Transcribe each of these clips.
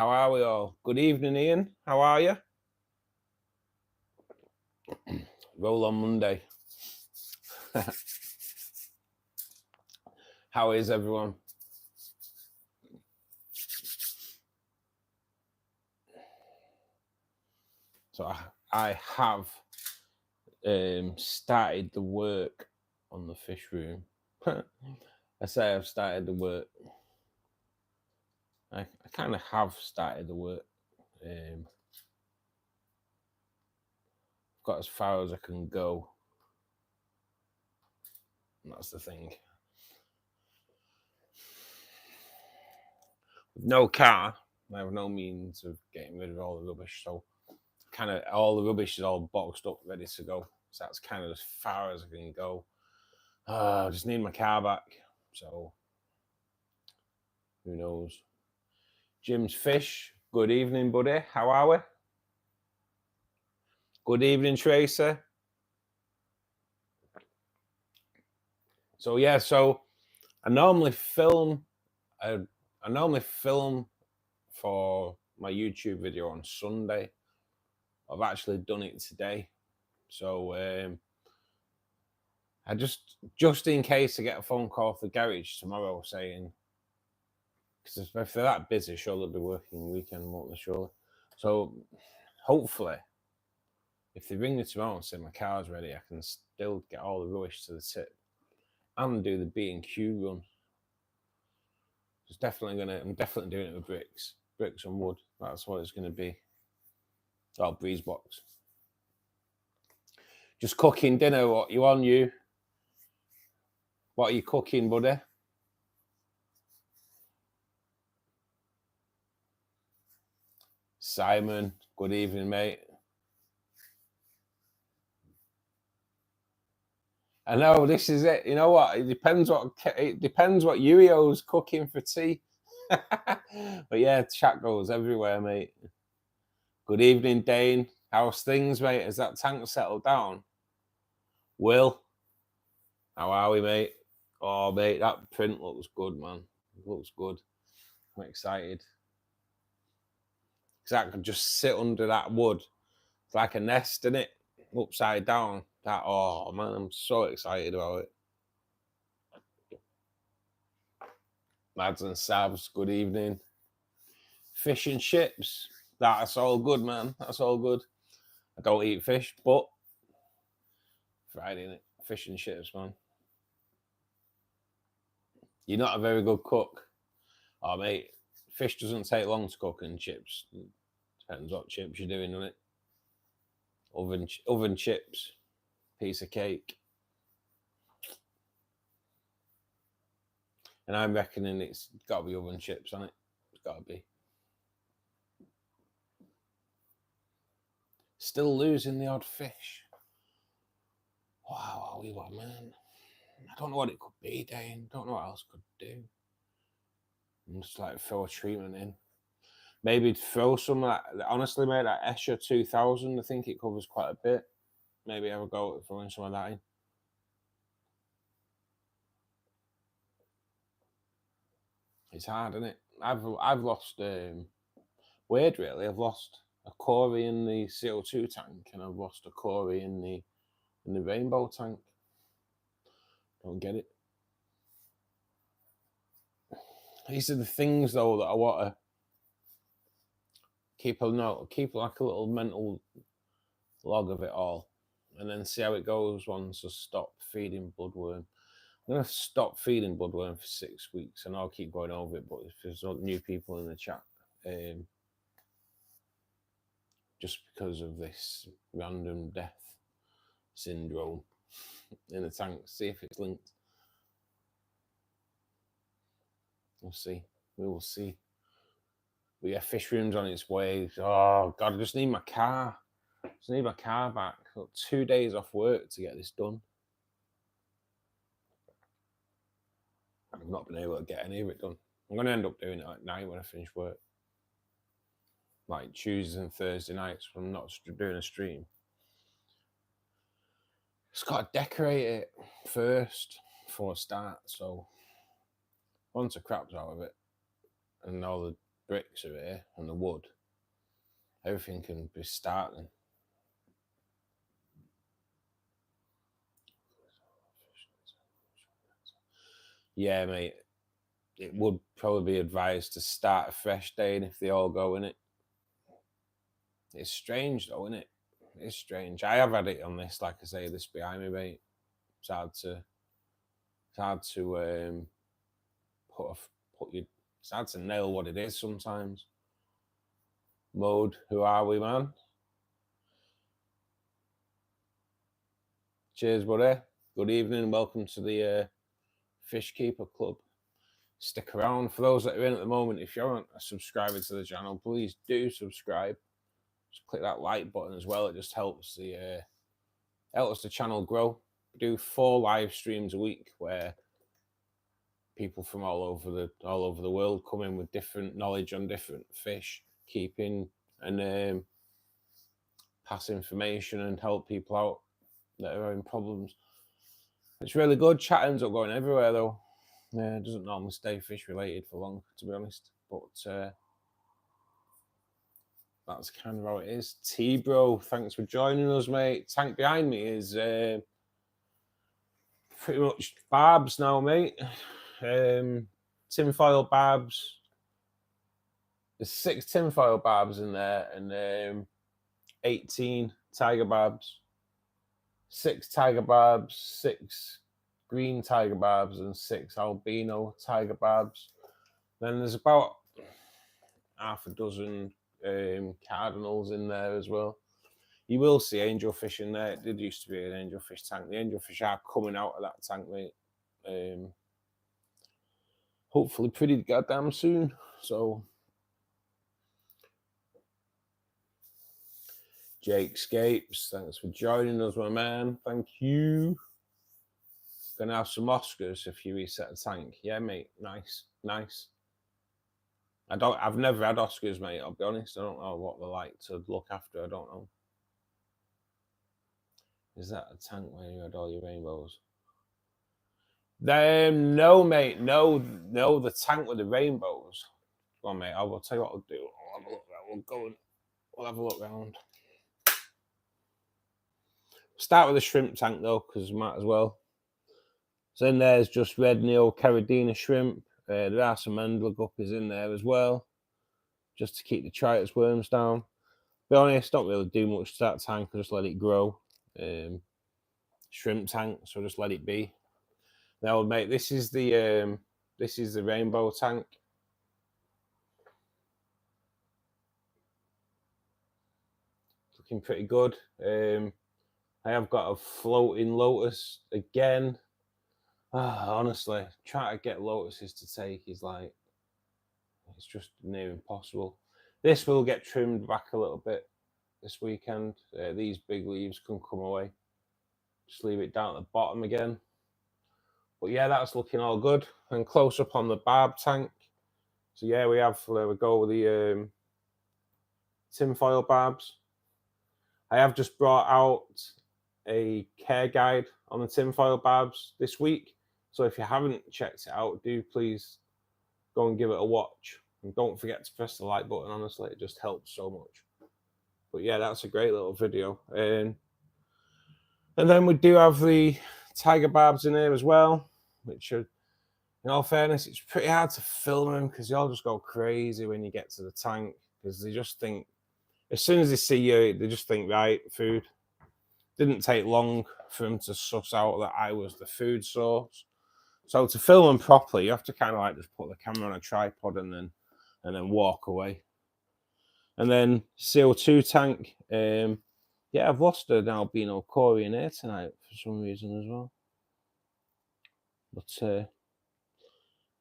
How are we all? Good evening, Ian. How are you? Roll on Monday. How is everyone? So I have started the work on the fish room. I say I've started the work. I kind of have started the work. Got as far as I can go. And that's the thing. With no car, I have no means of getting rid of all the rubbish. So kind of all the rubbish is all boxed up, ready to go. So that's kind of as far as I can go. I just need my car back. So who knows? Jim's Fish. Good evening, buddy. How are we? Good evening, Tracer. So yeah, so I normally film for my YouTube video on Sunday. I've actually done it today. So I just in case I get a phone call off the garage tomorrow saying, because if they're that busy, sure they'll be working weekend, won't they, surely? So hopefully, if they ring me tomorrow and say my car's ready, I can still get all the rubbish to the tip and do the B&Q run. I'm definitely doing it with bricks and wood. That's what it's gonna be. Oh, breeze box. Just cooking dinner. What you on, you? What are you cooking, buddy? Simon, good evening, mate. I know this is it. You know what? It depends what Yuio's cooking for tea. But yeah, chat goes everywhere, mate. Good evening, Dane. How's things, mate? Has that tank settled down? Will, how are we, mate? Oh, mate, that print looks good, man. It looks good. I'm excited. Because I could just sit under that wood. It's like a nest, isn't it? Upside down. Oh, man, I'm so excited about it. Lads and Savs, good evening. Fish and chips. That's all good, man. That's all good. I don't eat fish, but Friday, innit? Fish and chips, man. You're not a very good cook. Oh, mate, fish doesn't take long to cook, and chips. Depends what chips you're doing, doesn't it? Oven chips. Piece of cake. And I'm reckoning it's got to be oven chips, hasn't it? It's got to be. Still losing the odd fish. Wow, we were, man. I don't know what it could be, Dane. Don't know what else could do. And just like throw a treatment in. Maybe throw some of that. Honestly, mate, that Escher 2000, I think it covers quite a bit. Maybe have a go at throwing some of that in. It's hard, isn't it? I've lost weird, really. I've lost a Corey in the CO2 tank, and I've lost a Corey in the rainbow tank. Don't get it. These are the things, though, that I want to keep like a little mental log of it all, and then see how it goes once I stop feeding bloodworm. I'm going to stop feeding bloodworm for 6 weeks, and I'll keep going over it, but if there's new people in the chat, just because of this random death syndrome in the tank, see if it's linked. We'll see. We will see. But yeah, fish room's on its way. Oh, God, I just need my car. Just need my car back. I've got 2 days off work to get this done. I've not been able to get any of it done. I'm going to end up doing it at night when I finish work. Like Tuesdays and Thursday nights when I'm not doing a stream. Just got to decorate it first before I start. So once the crap's out of it and all the bricks are here and the wood, everything can be starting. Yeah, mate, it would probably be advised to start a fresh day, and if they all go in it. It's strange though, isn't it? It's strange. I have had it on this, like I say, this behind me, mate. It's hard to it's hard to nail what it is sometimes. Mode, who are we, man? Cheers, buddy. Good evening. Welcome to the Fishkeeper Club. Stick around. For those that are in at the moment, if you aren't a subscriber to the channel, please do subscribe. Just click that like button as well. It just helps the channel grow. We do 4 live streams a week where people from all over the world come in with different knowledge on different fish keeping, and pass information and help people out that are having problems. It's really good. Chat ends up going everywhere though. It doesn't normally stay fish related for long, to be honest, but that's kind of how it is. T-Bro, thanks for joining us, mate. Tank behind me is pretty much barbs now, mate. Tinfoil barbs. There's 6 tinfoil barbs in there, and 18 tiger barbs. 6 tiger barbs, 6 green tiger barbs, and 6 albino tiger barbs. Then there's about half a dozen cardinals in there as well. You will see angelfish in there. It did used to be an angelfish tank. The angelfish are coming out of that tank, mate. Hopefully pretty goddamn soon. So Jake Scapes, thanks for joining us, my man. Thank you. Gonna have some Oscars if you reset a tank. Yeah, mate. Nice. I've never had Oscars, mate. I'll be honest. I don't know what they're like to look after. I don't know. Is that a tank where you had all your rainbows? No, mate. No, the tank with the rainbows. Go on, mate. I will tell you what I'll do. I'll have a look around. We'll have a look around. Start with the shrimp tank though, because we might as well. So in there's just red Neo Caridina shrimp. There are some Mandler guppies in there as well, just to keep the Tritus worms down. Be honest, don't really do much to that tank. I just let it grow. Shrimp tank, so just let it be. Now, mate, this is the rainbow tank. Looking pretty good. I have got a floating lotus again. Honestly, trying to get lotuses to take is like, it's just near impossible. This will get trimmed back a little bit this weekend. These big leaves can come away. Just leave it down at the bottom again. But yeah, that's looking all good. And close up on the barb tank. So yeah, we go with the tinfoil barbs. I have just brought out a care guide on the tinfoil barbs this week. So if you haven't checked it out, do please go and give it a watch. And don't forget to press the like button, honestly. It just helps so much. But yeah, that's a great little video. And then we do have the tiger barbs in here as well, which are, in all fairness, it's pretty hard to film them because they all just go crazy when you get to the tank, because they just think, as soon as they see you, they just think, right, food. Didn't take long for them to suss out that I was the food source. So to film them properly, you have to kind of like just put the camera on a tripod and then walk away. And then CO2 tank. Yeah, I've lost an albino Corey in here tonight for some reason as well. But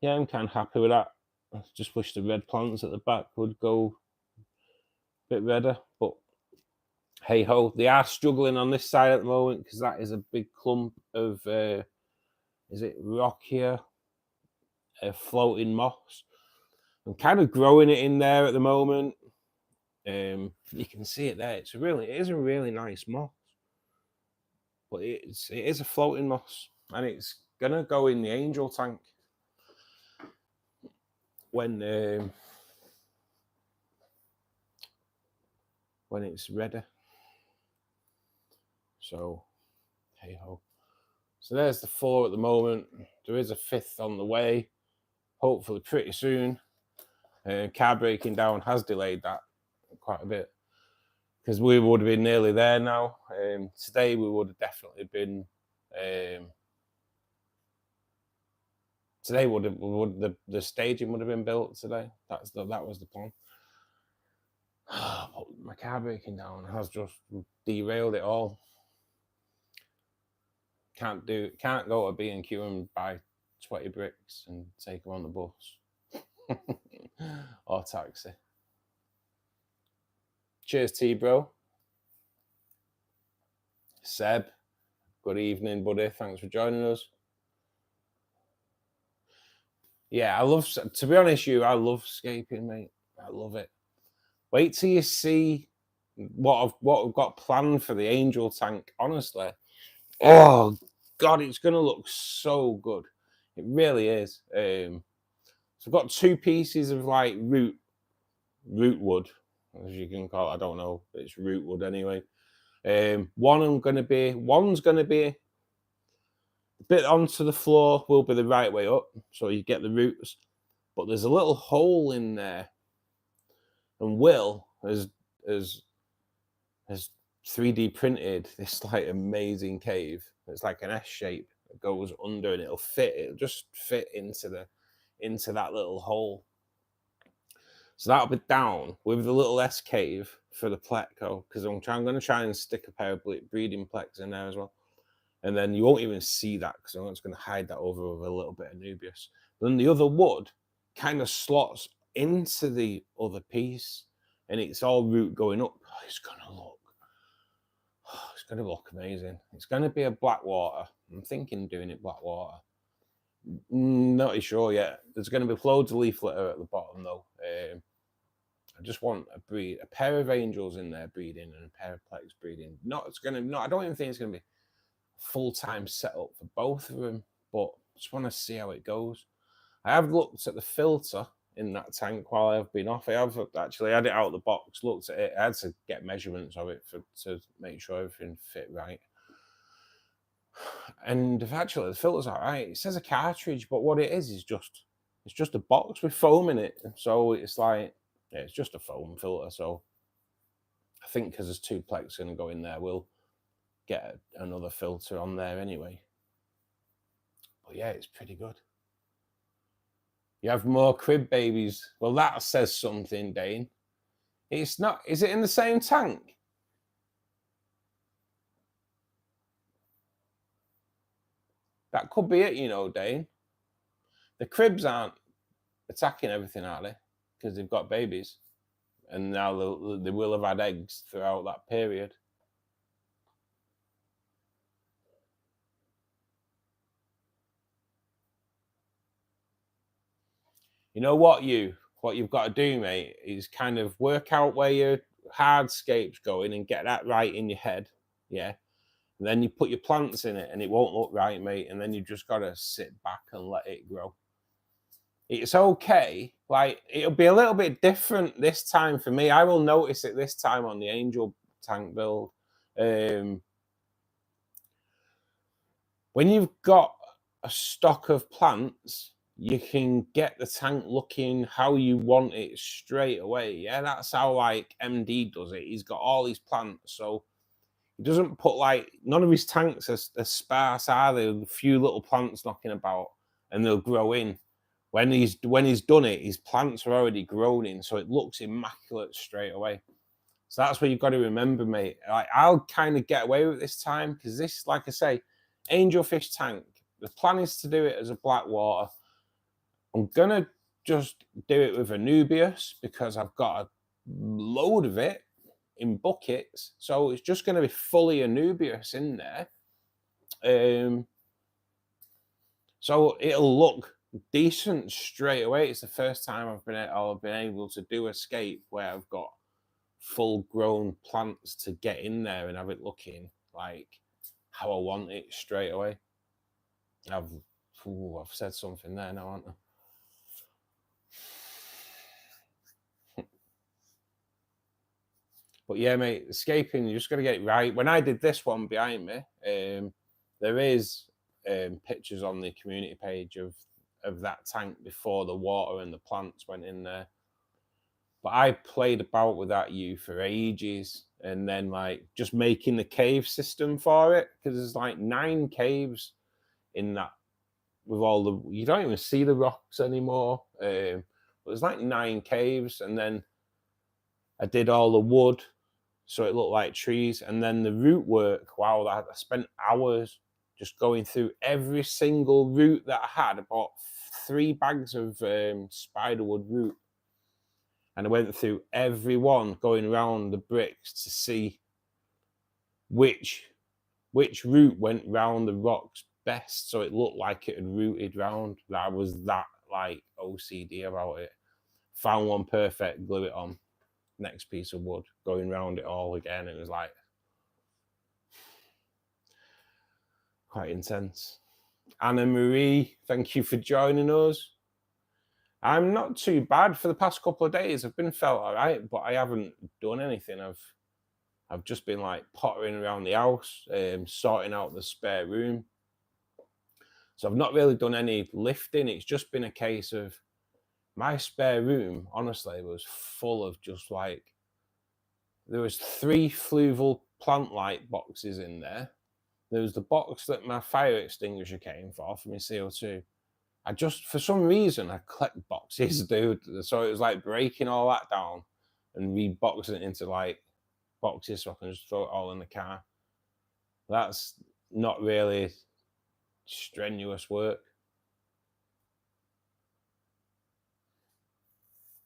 yeah, I'm kind of happy with that. I just wish the red plants at the back would go a bit redder. But hey ho, they are struggling on this side at the moment because that is a big clump of, is it rock here? Floating moss. I'm kind of growing it in there at the moment. You can see it there. It is a really nice moss, but it is a floating moss, and it's gonna go in the angel tank when when it's ready. So, hey ho. So there's the 4 at the moment. There is a 5th on the way, hopefully pretty soon. Car breaking down has delayed that quite a bit, because we would have been nearly there now. Today we would have definitely been. Today the staging would have been built today. That was the plan. But my car breaking down has just derailed it all. Can't go to B&Q and buy 20 bricks and take them on the bus or taxi. Cheers to you, bro. Seb, good evening, buddy. Thanks for joining us. Yeah, to be honest, I love scaping, mate. I love it. Wait till you see what I've got planned for the angel tank. Honestly, oh God, it's gonna look so good. It really is. So I've got 2 pieces of like root wood, as you can call it. I don't know, but it's root wood anyway. One's gonna be a bit onto the floor, will be the right way up, so you get the roots. But there's a little hole in there, and Will has 3D printed this like amazing cave. It's like an S shape that goes under, and it'll just fit into that little hole. So that'll be down with the little S cave for the pleco, because I'm going to try and stick a pair of breeding plecs in there as well. And then you won't even see that, because I'm just going to hide that over with a little bit of Nubius. Then the other wood kind of slots into the other piece, and it's all root going up. It's going to look amazing. It's going to be a Blackwater. I'm thinking doing it Blackwater. Not sure yet. There's going to be loads of leaf litter at the bottom though. I just want a pair of angels in there breeding and a pair of plecs breeding. I don't even think it's going to be full-time setup for both of them, but I just want to see how it goes. I have looked at the filter in that tank while I've been off. I have actually had it out of the box, looked at it. I had to get measurements of it to make sure everything fit right. And actually, the filter's all right. It says a cartridge, but what it is it's just a box with foam in it. So it's like, yeah, it's just a foam filter. So I think because there's 2 plecs going to go in there, we'll get another filter on there anyway. But yeah, it's pretty good. You have more crib babies. Well, that says something, Dane. It's not. Is it in the same tank? That could be it, Dane. The cribs aren't attacking everything, are they? Because they've got babies. And now they will have had eggs throughout that period. You know what you've got to do, mate, is kind of work out where your hardscape's going and get that right in your head. Yeah. And then you put your plants in it and it won't look right, mate. And then you just got to sit back and let it grow. It's okay. Like, it'll be a little bit different this time for me. I will notice it this time on the angel tank build. When you've got a stock of plants, you can get the tank looking how you want it straight away. Yeah, that's how like MD does it. He's got all these plants, so he doesn't put like, none of his tanks are sparse, are they? A few little plants knocking about, and they'll grow in. When he's done it, his plants are already grown in, so it looks immaculate straight away. So that's what you've got to remember, mate. Like, I'll kind of get away with this time, because this, like I say, angelfish tank, the plan is to do it as a Blackwater. I'm gonna just do it with Anubias, because I've got a load of it in buckets, so it's just going to be fully Anubias in there. So it'll look decent straight away. It's the first time I've been able to do a scape where I've got full grown plants to get in there and have it looking like how I want it straight away. I've said something there now, haven't I? But yeah, mate, scaping, you just got to get it right. When I did this one behind me, there is pictures on the community page of that tank before the water and the plants went in there. But I played about with that for ages, and then like just making the cave system for it, because there's like 9 caves in that, with all the, you don't even see the rocks anymore. But there's like 9 caves, and then I did all the wood so it looked like trees, and then the root work. Wow, I spent hours just going through every single root that I had. I bought 3 bags of spiderwood root, and I went through every one, going around the bricks to see which root went round the rocks best, so it looked like it had rooted round. I was that like OCD about it. Found one perfect, glue it on. Next piece of wood, going round it all again. It was like quite intense. Anna Marie, thank you for joining us. I'm not too bad for the past couple of days. I've been felt all right, but I haven't done anything. I've just been like pottering around the house, sorting out the spare room. So I've not really done any lifting. It's just been a case of my spare room, honestly, was full of just like, there was 3 fluval plant light boxes in there. There was the box that my fire extinguisher came for my CO2. I just, for some reason, I collect boxes, dude. So it was like breaking all that down and reboxing it into like boxes so I can just throw it all in the car. That's not really strenuous work.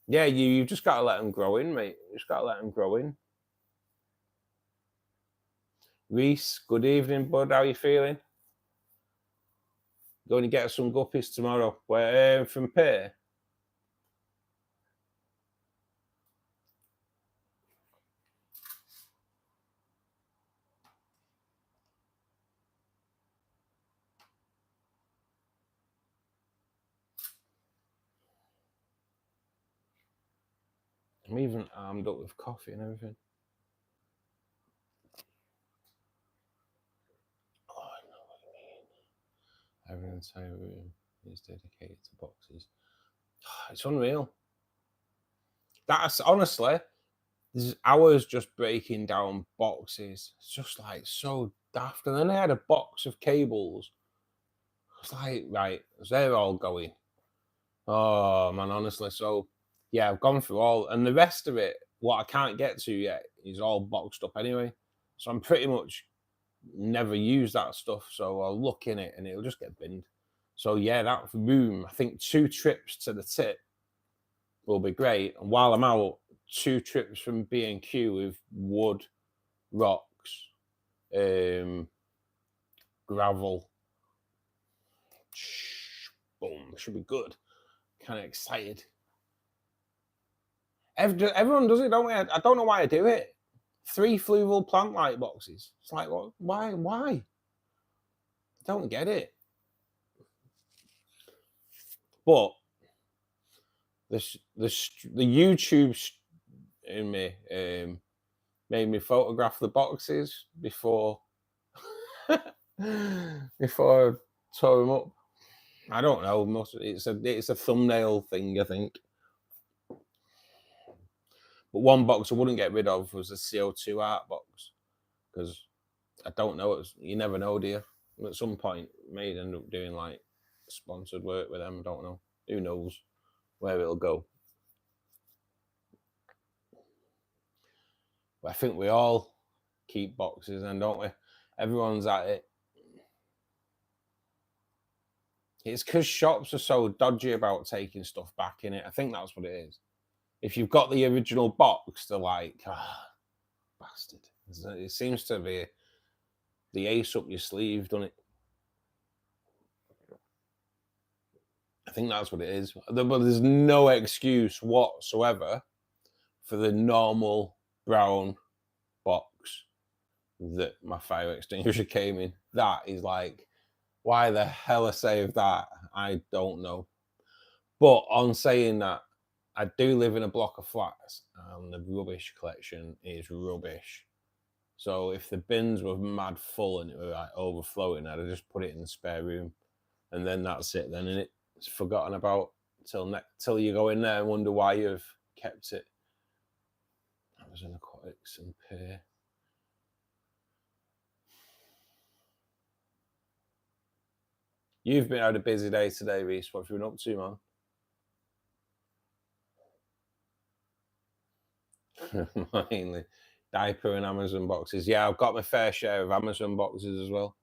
Yeah, you just got to let them grow in, mate. You just got to let them grow in. Reese, good evening, bud. How you feeling? Going to get some guppies tomorrow. Where from Pear? I'm even armed up with coffee and everything. Oh, I know what you mean. Every entire room is dedicated to boxes. It's unreal. That's honestly, there's hours just breaking down boxes. It's just like so daft. And then I had a box of cables. It's like, right, they're all going. Oh man, honestly. So yeah, I've gone through all, and the rest of it, what I can't get to yet, is all boxed up anyway. So I'm pretty much never use that stuff. So I'll look in it and it'll just get binned. So yeah, that room, I think 2 trips to the tip will be great. And while I'm out, 2 trips from B&Q with wood, rocks, gravel. Boom, should be good. Kind of excited. Everyone does it, don't we? I don't know why I do it. 3 fluval plant light boxes. It's like, what? Why? I don't get it. But the YouTube in me made me photograph the boxes before before I tore them up. I don't know. It's a thumbnail thing, I think. But one box I wouldn't get rid of was the CO2 art box, because I don't know. You never know, do you? At some point, may end up doing like sponsored work with them. I don't know. Who knows where it'll go? But I think we all keep boxes, and don't we? Everyone's at it. It's because shops are so dodgy about taking stuff back in it. I think that's what it is. If you've got the original box, they're like, bastard. It seems to be the ace up your sleeve, doesn't it? I think that's what it is. But there's no excuse whatsoever for the normal brown box that my fire extinguisher came in. That is like, why the hell I saved that, I don't know. But on saying that, I do live in a block of flats, and the rubbish collection is rubbish. So if the bins were mad full and it were like overflowing, I'd just put it in the spare room, and then that's it. Then it's forgotten about till you go in there and wonder why you've kept it. Amazon Aquatics and Pay. You've had a busy day today, Reese. What have you been up to, man? Mainly diaper and Amazon boxes. Yeah, I've got my fair share of Amazon boxes as well.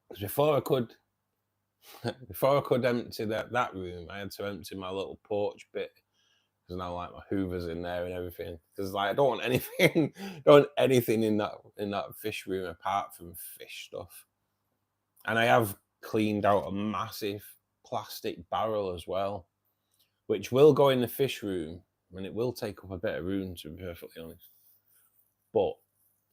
Because before I could empty that room, I had to empty my little porch bit. Because now like my Hoover's in there and everything. Because like I don't want anything, in that fish room apart from fish stuff. And I have cleaned out a massive plastic barrel as well, which will go in the fish room, and it will take up a bit of room, to be perfectly honest. But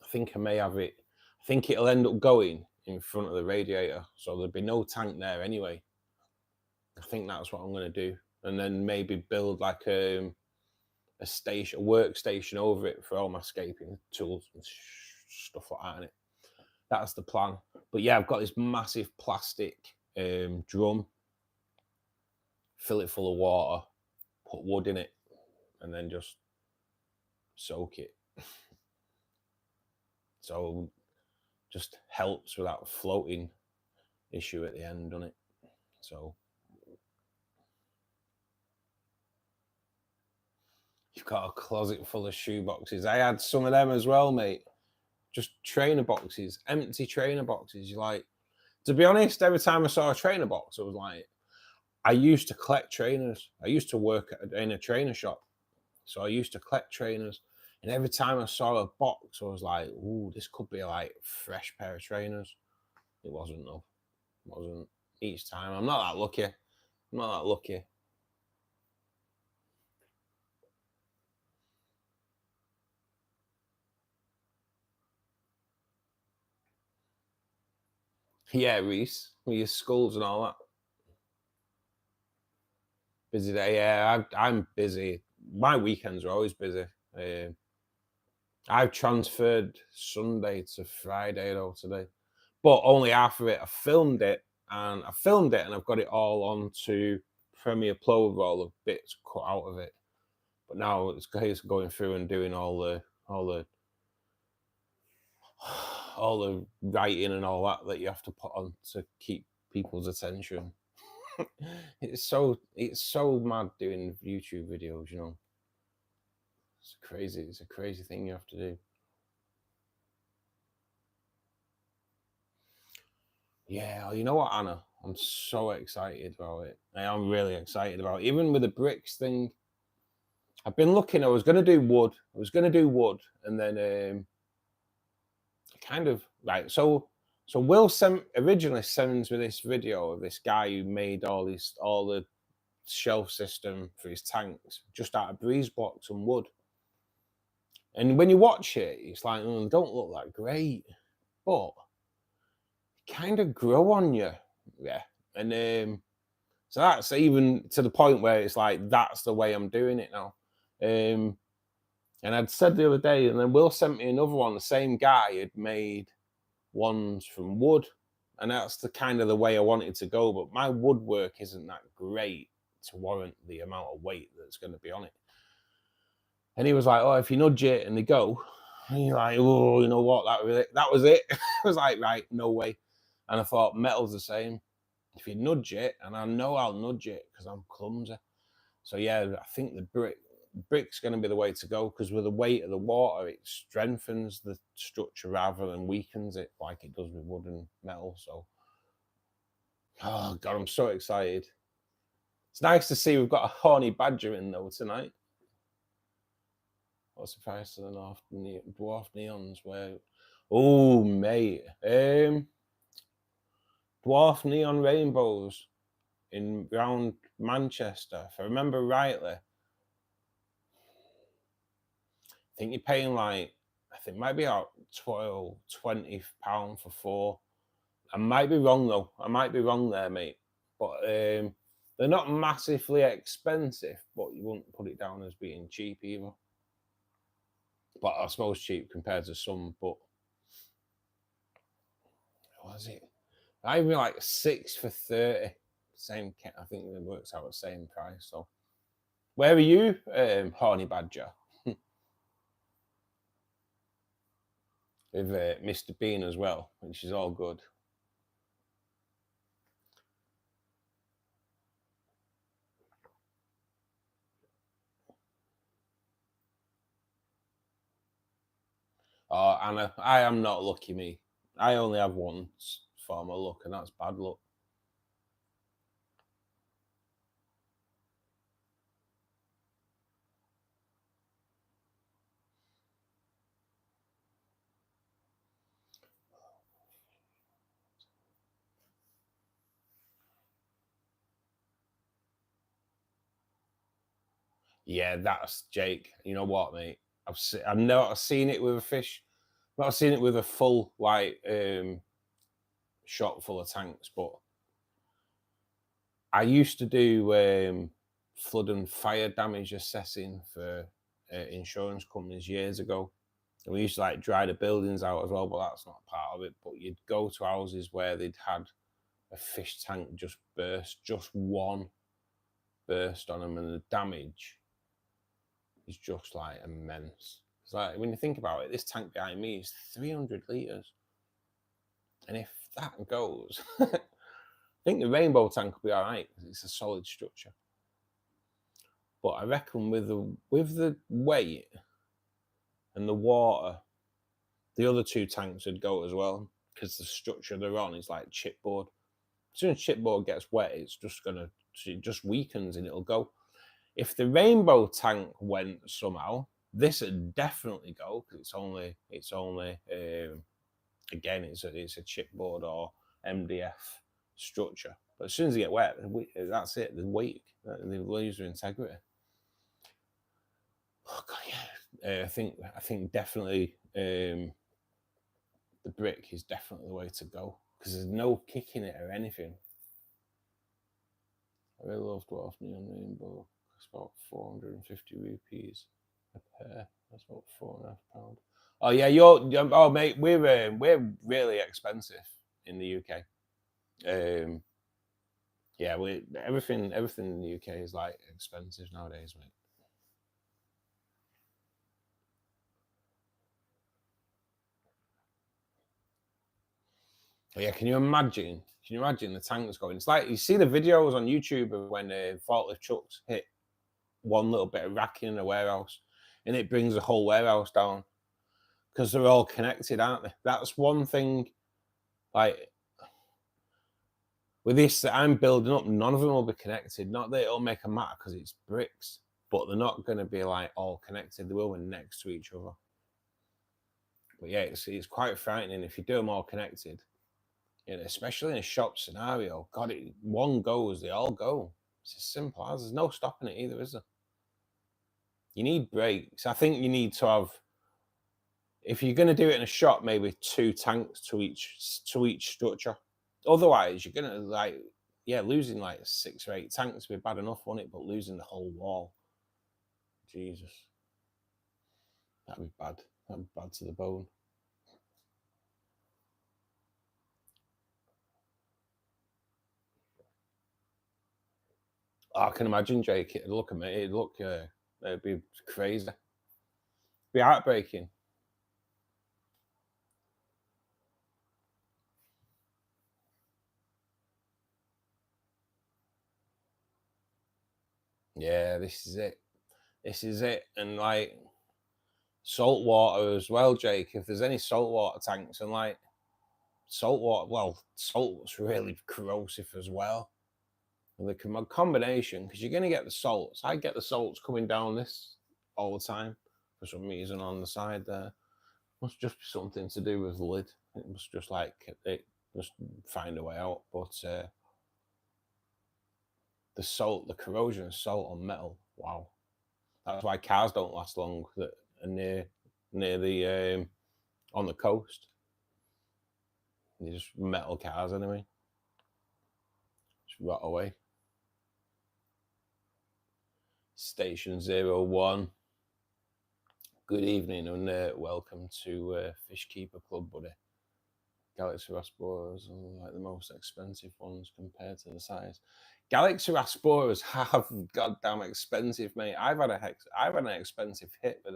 I think I may have it. I think it'll end up going in front of the radiator, so there'll be no tank there anyway. I think that's what I'm going to do, and then maybe build like a workstation over it for all my scaping tools and stuff like that in it. That's the plan. But yeah, I've got this massive plastic drum, fill it full of water, put wood in it, and then just soak it. So just helps with that floating issue at the end, doesn't it? So you've got a closet full of shoe boxes. I had some of them as well, mate. Just trainer boxes, empty trainer boxes. You're like, to be honest, every time I saw a trainer box, I was like, I used to collect trainers. I used to work in a trainer shop. So I used to collect trainers. And every time I saw a box, I was like, ooh, this could be like a fresh pair of trainers. It wasn't, though. It wasn't each time. I'm not that lucky. Yeah, Reese, with your skulls and all that. Busy day. Yeah, I'm busy. My weekends are always busy. I've transferred Sunday to Friday though today, but only half of it. I filmed it and I've got it all onto Premiere Pro with all the bits cut out of it. But now it's going through and doing all the writing and all that you have to put on to keep people's attention. It's so mad doing YouTube videos, you know. It's crazy. It's a crazy thing you have to do. Yeah, you know what, Anna? I'm so excited about it. I am really excited about it. Even with the bricks thing, I've been looking. I was going to do wood. And then kind of right. So Will originally sends me this video of this guy who made all the shelf system for his tanks just out of breeze blocks and wood. And when you watch it, it's like, they don't look that great, but kind of grow on you. Yeah. And so that's even to the point where it's like, that's the way I'm doing it now. And I'd said the other day, and then Will sent me another one. The same guy had made ones from wood, and that's the kind of the way I wanted to go. But my woodwork isn't that great to warrant the amount of weight that's going to be on it. And he was like, oh, if you nudge it and they go, and you're like, oh, you know what, that was it. I was like, right, no way. And I thought metal's the same. If you nudge it, and I know I'll nudge it because I'm clumsy. So yeah, I think the brick's going to be the way to go, because with the weight of the water, it strengthens the structure rather than weakens it like it does with wood and metal. So, oh God, I'm so excited. It's nice to see we've got a horny badger in though tonight. What's the price of the dwarf neons? Where? Oh, mate. Dwarf neon rainbows in round Manchester. If I remember rightly, I think you're paying like, I think it might be about £20 for 4. I might be wrong though. I might be wrong there, mate. But They're not massively expensive, but you wouldn't put it down as being cheap either. But I suppose cheap compared to some, but what was it? I even like 6 for 30. Same, I think it works out the same price. So, where are you, Horny Badger? With Mr. Bean as well, which is all good. Oh, Anna, I am not lucky, me. I only have one form of luck, and that's bad luck. Yeah, that's Jake. You know what, mate? I've not seen it with a fish. I've not seen it with a full like shot full of tanks, but I used to do flood and fire damage assessing for insurance companies years ago. And we used to like dry the buildings out as well, but that's not part of it. But you'd go to houses where they'd had a fish tank just burst, just one burst on them, and the damage is just like immense. It's like when you think about it, this tank behind me is 300 litres. And if that goes, I think the rainbow tank will be all right because it's a solid structure. But I reckon with the weight and the water, the other two tanks would go as well because the structure they're on is like chipboard. As soon as chipboard gets wet, it just weakens and it'll go. If the rainbow tank went somehow, this would definitely go because it's only again it's a chipboard or MDF structure. But as soon as they get wet, that's it. They weak. They lose their integrity. Oh God, yeah. I think definitely the brick is definitely the way to go because there's no kicking it or anything. I really love dwarf neon rainbow. It's about 450 rupees a pair. That's about £4.5. Oh yeah, oh mate, we're really expensive in the UK. Yeah, everything in the UK is like expensive nowadays, mate. But yeah, can you imagine? Can you imagine the tanks going? It's like you see the videos on YouTube of when forklift trucks hit one little bit of racking in a warehouse, and it brings the whole warehouse down because they're all connected, aren't they? That's one thing. Like with this that I'm building up, none of them will be connected. Not that it'll make a matter because it's bricks, but they're not going to be like all connected. They will be next to each other. But yeah, it's quite frightening if you do them all connected. You know, especially in a shop scenario. God, one goes, they all go. It's as simple as there's no stopping it either, is there? You need brakes. I think you need to have, if you're going to do it in a shop, maybe 2 tanks to each structure. Otherwise, you're going to like, yeah, losing like 6 or 8 tanks would be bad enough, wouldn't it? But losing the whole wall, Jesus, that'd be bad. That'd be bad to the bone. Oh, I can imagine, Jake. It'd look amazing. It'd be crazy. It'd be heartbreaking. Yeah, this is it. This is it. And like salt water as well, Jake. If there's any saltwater tanks and like saltwater, well, salt's really corrosive as well. And the combination, because you're going to get the salts. I get the salts coming down this all the time for some reason on the side there. Must just be something to do with the lid. It must just like it must find a way out. But the salt, the corrosion of salt on metal, wow. That's why cars don't last long that are near the on the coast. They're just metal cars anyway. Just rot away. Station 01. Good evening and welcome to Fishkeeper Club, buddy. Galaxy Rasporas are like the most expensive ones compared to the size. Galaxy Rasporas have goddamn expensive, mate. I've had an expensive hit with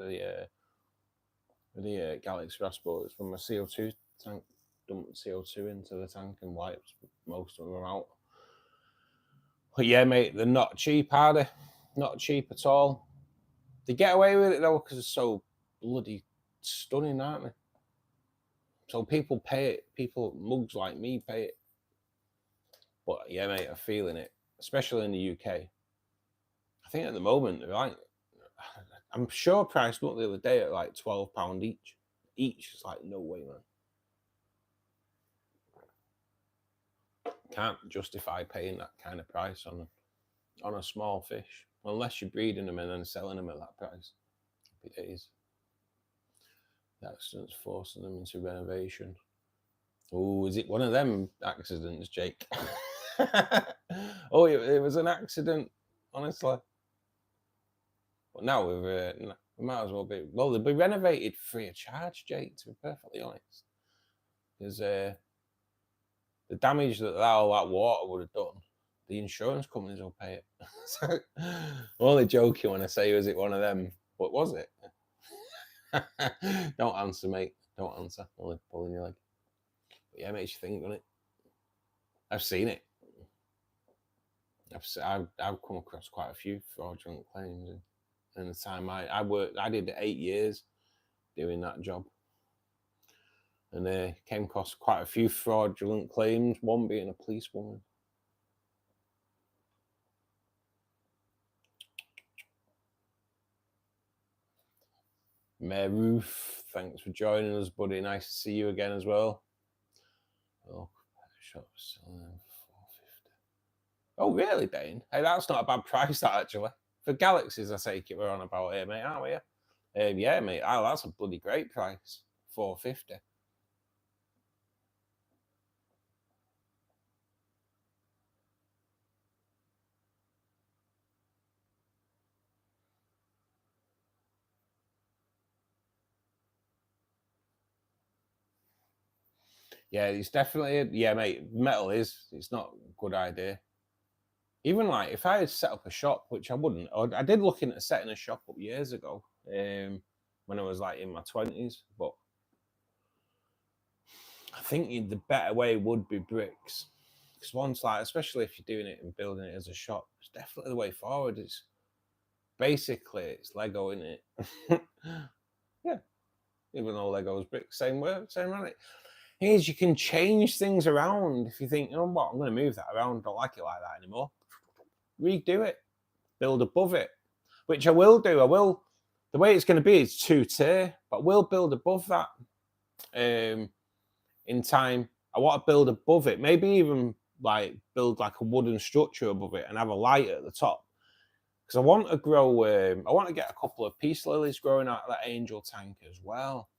the Galaxy Rasporas from my CO2 tank. Dumped CO2 into the tank and wiped most of them out. But yeah, mate, they're not cheap, are they? Not cheap at all. They get away with it though because they're so bloody stunning, aren't they? So people pay it. People, mugs like me, pay it. But yeah, mate, I'm feeling it, especially in the UK. I think at the moment they're like, I'm sure price went the other day at like £12 each. Each is like, no way, man. Can't justify paying that kind of price on a small fish unless you're breeding them and then selling them at that price. Happy days. The accident's forcing them into renovation. Oh, is it one of them accidents, Jake? Oh, it was an accident, honestly. But now we might as well be. Well, they'll be renovated free of charge, Jake. To be perfectly honest, because the damage that all that water would have done, the insurance companies will pay it. So, I'm only joking when I say, was it one of them? What was it? Don't answer, mate. Don't answer. Only pulling your leg. But yeah, it makes you think, doesn't it? I've seen it. I've come across quite a few fraudulent claims in the time I worked. I did 8 years doing that job, and came across quite a few fraudulent claims. One being a policewoman. Mayor Roof, thanks for joining us, buddy. Nice to see you again as well. Oh, shops selling $4.50. Oh, really, Dane? Hey, that's not a bad price, that actually. For Galaxies, I take it we're on about here, mate, aren't we? Yeah, mate. Oh, that's a bloody great price. $4.50. Yeah, it's definitely yeah, mate. Metal it's not a good idea. Even like if I had set up a shop, which I wouldn't, or I did look into setting a shop up years ago, when I was like in my 20s, but I think the better way would be bricks. Because once, like, especially if you're doing it and building it as a shop, it's definitely the way forward. It's basically it's Lego, isn't it? Yeah, even though Lego's bricks, same work, same on it. Is you can change things around. If you think, you know what, I'm going to move that around, don't like it like that anymore, redo it, build above it, which I will do. The way it's going to be is 2-tier, but we'll build above that in time. I want to build above it, maybe even like build like a wooden structure above it and have a light at the top, because I want to grow. I want to get a couple of peace lilies growing out of that angel tank as well.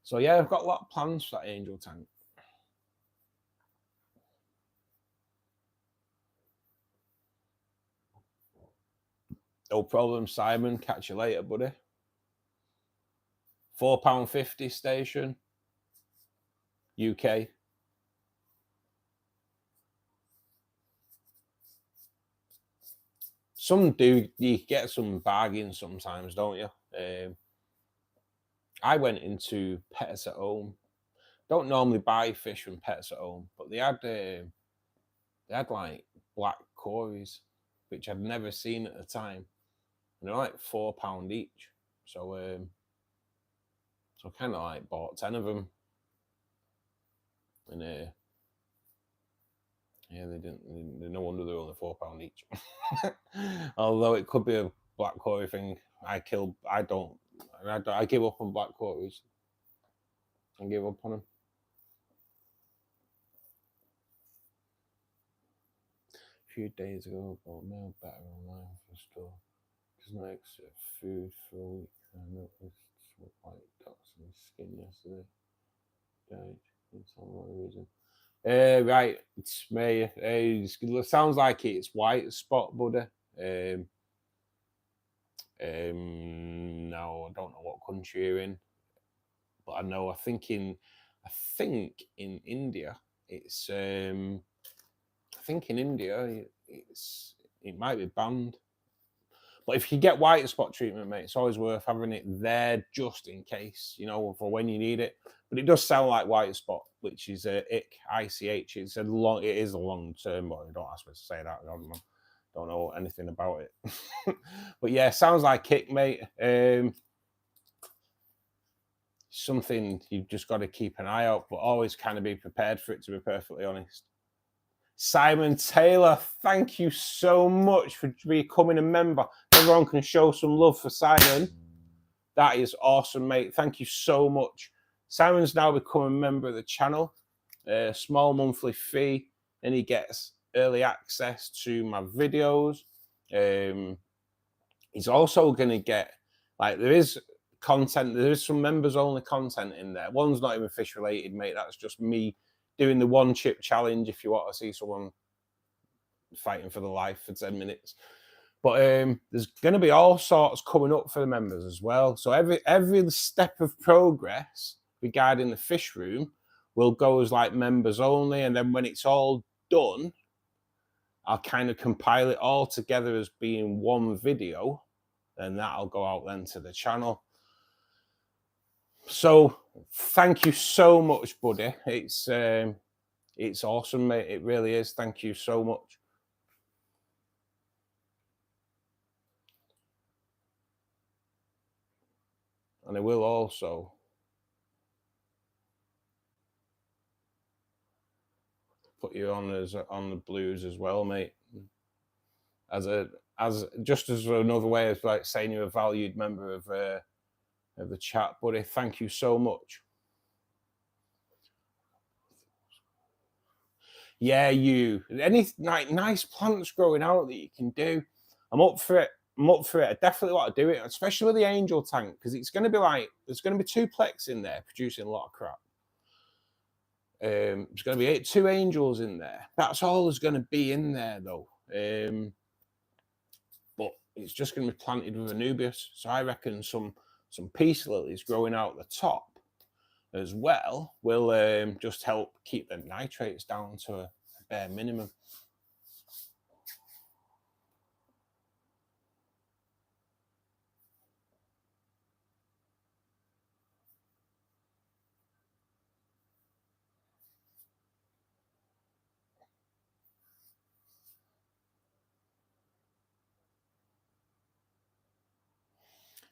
So yeah, I've got a lot of plans for that angel tank. No problem, Simon. Catch you later, buddy. £4.50 station. UK. Some do, you get some bargains sometimes, don't you? I went into Pets at Home. Don't normally buy fish from Pets at Home, but they had like black cories, which I'd never seen at the time. And they're like £4 each. So so kind of like bought 10 of them. And yeah, no wonder they're only £4 each. Although it could be a black cory thing. I give up on black cories. I give up on them. A few days ago, I bought male betta online for the store. There's no extra food for a week. I noticed white dots on his skin yesterday. Died. That's all the reason. Right, it's me. It sounds like it's white spot, buddy. No, I don't know what country you're in, but I know, I think in India, it's I think in India it might be banned. But if you get white spot treatment, mate, it's always worth having it there just in case, you know, for when you need it. But it does sound like white spot, which is ICH. It is a long term, but don't ask me to say that. I don't know anything about it. But yeah, sounds like ick, mate. Something you've just got to keep an eye out, but always kind of be prepared for it, to be perfectly honest. Simon Taylor, thank you so much for becoming a member. Everyone can show some love for Simon. That is awesome, mate. Thank you so much. Simon's now become a member of the channel. A small monthly fee, and he gets early access to my videos. He's also going to get, like, there is content, there is some members only content in there. One's not even fish related, mate. That's just me doing the one chip challenge if you want to see someone fighting for the life for 10 minutes. But there's going to be all sorts coming up for the members as well. So every step of progress regarding the fish room will go as like members only. And then when it's all done, I'll kind of compile it all together as being one video. And that'll go out then to the channel. So thank you so much, buddy. It's awesome, mate. It really is. Thank you so much. And I will also put you on on the blues as well, mate. As just as another way of like saying you're a valued member of the chat, buddy. Thank you so much. Yeah, any like nice plants growing out that you can do. I'm up for it. I definitely want to do it, especially with the angel tank, because it's going to be like, there's going to be 2 plex in there producing a lot of crap. There's going to be 2 angels in there. That's all there's going to be in there, though. But it's just going to be planted with Anubias. So I reckon some peace lilies growing out the top as well will just help keep the nitrates down to a bare minimum.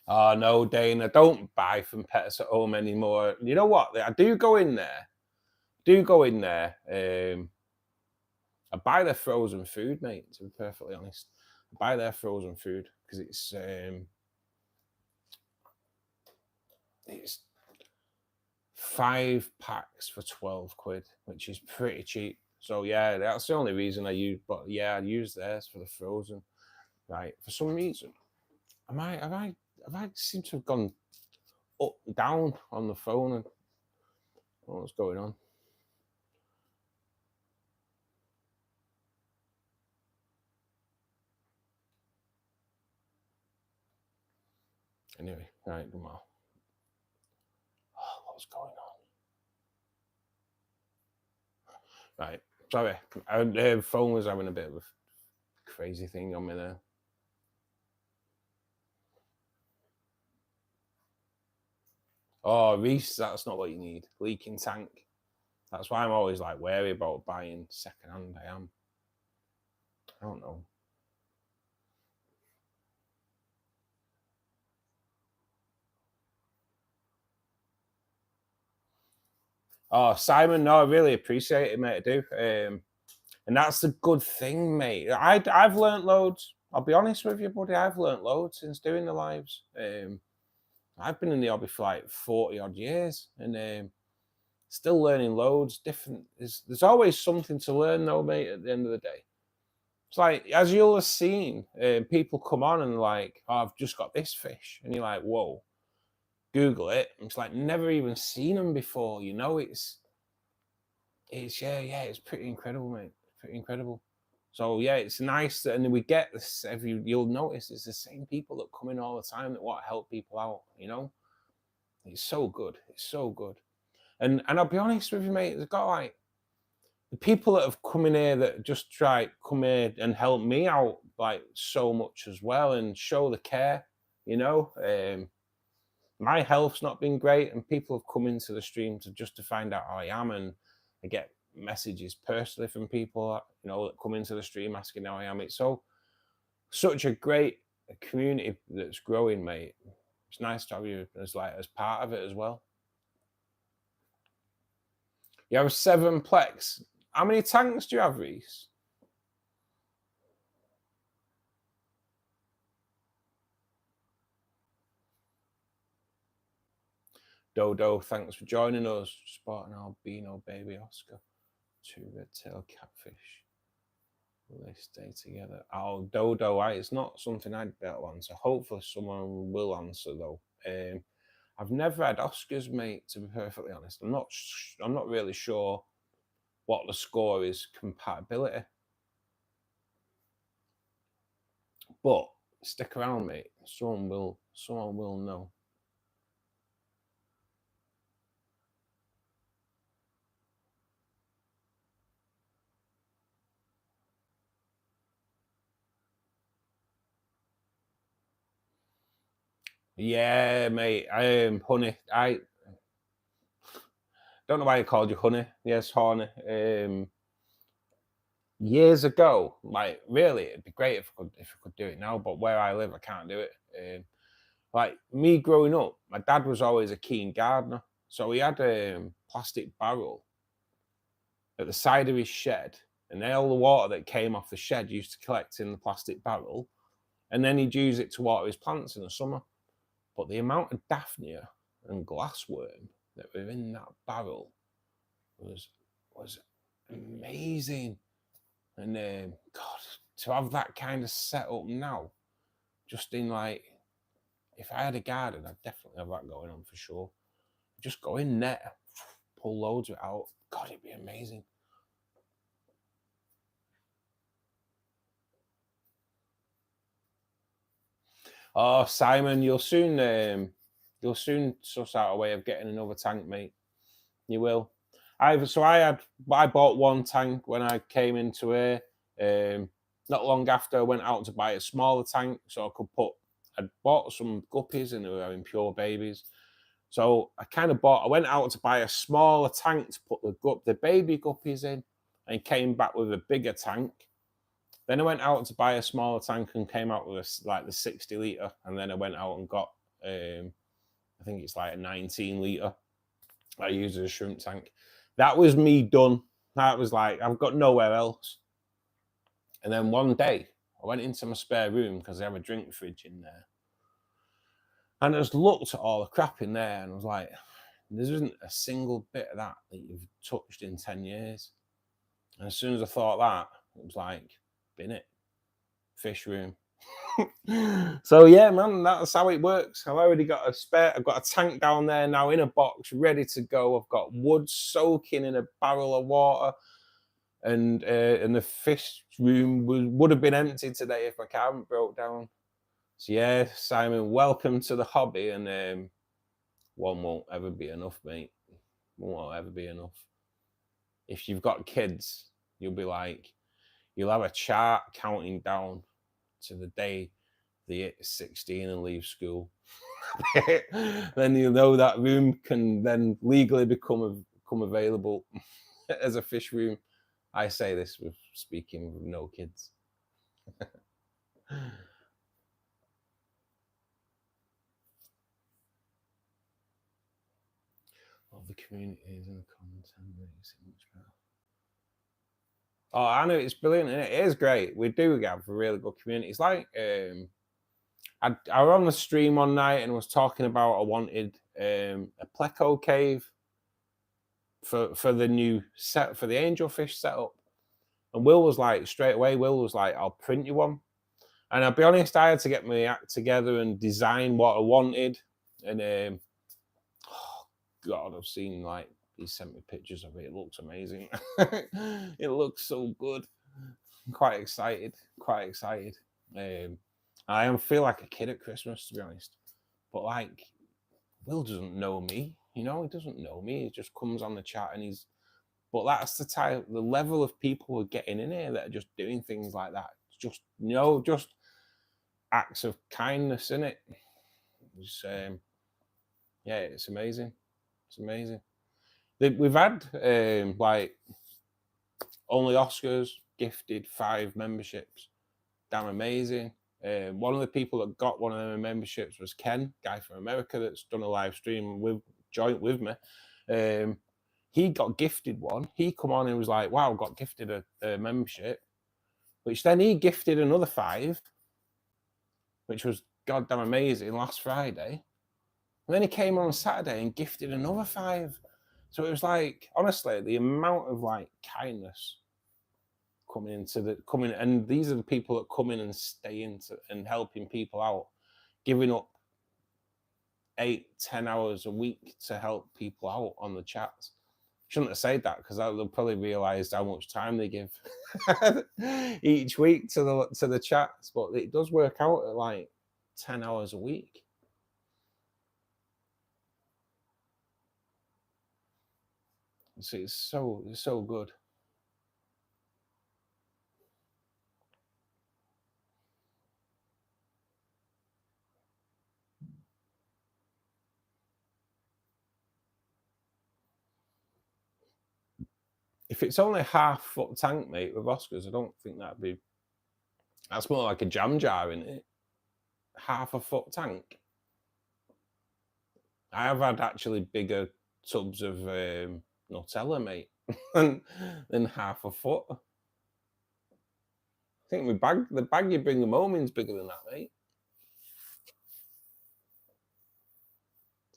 Oh no, Dane, I don't buy from Pets at Home anymore. You know what? I do go in there. I buy their frozen food, mate, to be perfectly honest. I buy their frozen food because it's 5 packs for 12 quid, which is pretty cheap. So yeah, that's the only reason I use. But yeah, I use theirs for the frozen. Right, for some reason, have I seem to have gone up down on the phone? And what's going on? Anyway, right, come on. Oh, what's going on? Right, sorry, the phone was having a bit of a crazy thing on me there. Oh, Reese, that's not what you need. Leaking tank. That's why I'm always like wary about buying secondhand. I don't know. Oh, Simon, no, I really appreciate it, mate. I do. And that's the good thing, mate. I've learnt loads. I'll be honest with you, buddy. I've learnt loads since doing the lives. I've been in the hobby for like 40 odd years, and still learning loads. Different. There's always something to learn, though, mate. At the end of the day, it's like, as you'll have seen, people come on and like, oh, I've just got this fish, and you're like, whoa. Google it. It's like, never even seen them before. You know, it's pretty incredible, mate. Pretty incredible. So yeah, it's nice that, and we get this you'll notice it's the same people that come in all the time that want to help people out, you know. It's so good. It's so good. And I'll be honest with you, mate, it's got like the people that have come in here that just try come here and help me out like so much as well and show the care, you know. My health's not been great, and people have come into the stream to find out how I am, and I get messages personally from people, you know, that come into the stream asking how I am. It's such a great community that's growing, mate. It's nice to have you as part of it as well. You have 7 plex. How many tanks do you have, Reese? Dodo, thanks for joining us. Spot an albino baby Oscar. 2 red-tailed catfish. Will they stay together? Oh, Dodo, it's not something I'd be able to answer. Hopefully someone will answer though. I've never had Oscars, mate, to be perfectly honest. I'm not really sure what the score is compatibility. But stick around, mate. Someone will know. Yeah, mate. Honey. I don't know why I called you Honey. Yes, Horny. Years ago, like really, it'd be great if I could do it now. But where I live, I can't do it. Like me growing up, my dad was always a keen gardener, so he had a plastic barrel at the side of his shed, and then all the water that came off the shed used to collect in the plastic barrel, and then he'd use it to water his plants in the summer. But the amount of daphnia and glassworm that were in that barrel was amazing. And God, to have that kind of setup now, just in like, if I had a garden, I'd definitely have that going on for sure. Just go in there, pull loads of it out. God, it'd be amazing. Oh, Simon, you'll soon suss out a way of getting another tank, mate. You will. I bought 1 tank when I came into here. Not long after, I went out to buy a smaller tank so I could I'd bought some guppies and they were having pure babies. So I went out to buy a smaller tank to put the baby guppies in, and came back with a bigger tank. Then I went out to buy a smaller tank and came out with the 60 litre. And then I went out and got, I think it's like a 19 litre. I use as a shrimp tank. That was me done. That was like, I've got nowhere else. And then one day, I went into my spare room because I have a drink fridge in there. And I just looked at all the crap in there and I was like, there isn't a single bit of that you've touched in 10 years. And as soon as I thought that, it was like, bin it. Fish room. So yeah, man, that's how it works. I've already got a spare. I've got a tank down there now in a box, ready to go. I've got wood soaking in a barrel of water, and the fish room would have been empty today if my car hadn't broke down. So yeah, Simon, welcome to the hobby, and one won't ever be enough, mate. One won't ever be enough. If you've got kids, you'll have a chart counting down to the day they hit 16 and leave school. Then you'll know that room can then legally become available as a fish room. I say this with speaking with no kids. Of the communities and the content makes it much better. Oh, I know, it's brilliant, and it is great. We do have a really good community. It's like I was on the stream one night and was talking about I wanted a pleco cave for the new set for the angelfish setup, and Will was like straight away. Will was like, "I'll print you one," and I'll be honest, I had to get my act together and design what I wanted. And oh God, I've seen he sent me pictures of it. It looks amazing. It looks so good. quite excited. Quite excited. I feel like a kid at Christmas, to be honest. But like, Will doesn't know me. You know, he doesn't know me. He just comes on the chat and he's. But that's the level of people we're getting in here that are just doing things like that. Just just acts of kindness, in it. Yeah, it's amazing. It's amazing. We've had like only Oscars gifted 5 memberships. Damn amazing. One of the people that got one of them memberships was Ken, guy from America that's done a live stream joint with me. He got gifted one. He come on and was like, wow, got gifted a membership, which then he gifted another 5, which was goddamn amazing last Friday. And then he came on Saturday and gifted another 5. So it was like, honestly, the amount of like kindness coming, and these are the people that come in and stay into and helping people out, giving up 8-10 hours a week to help people out on the chats. Shouldn't have said that, because they'll probably realize how much time they give each week to the chats, but it does work out at like 10 hours a week. So it's so good. If it's only half-foot tank, mate, with Oscars, I don't think that's more like a jam jar, isn't it? Half a foot tank. I have had actually bigger tubs of Nutella, mate, than half a foot. I think the bag you bring them home in's bigger than that, mate.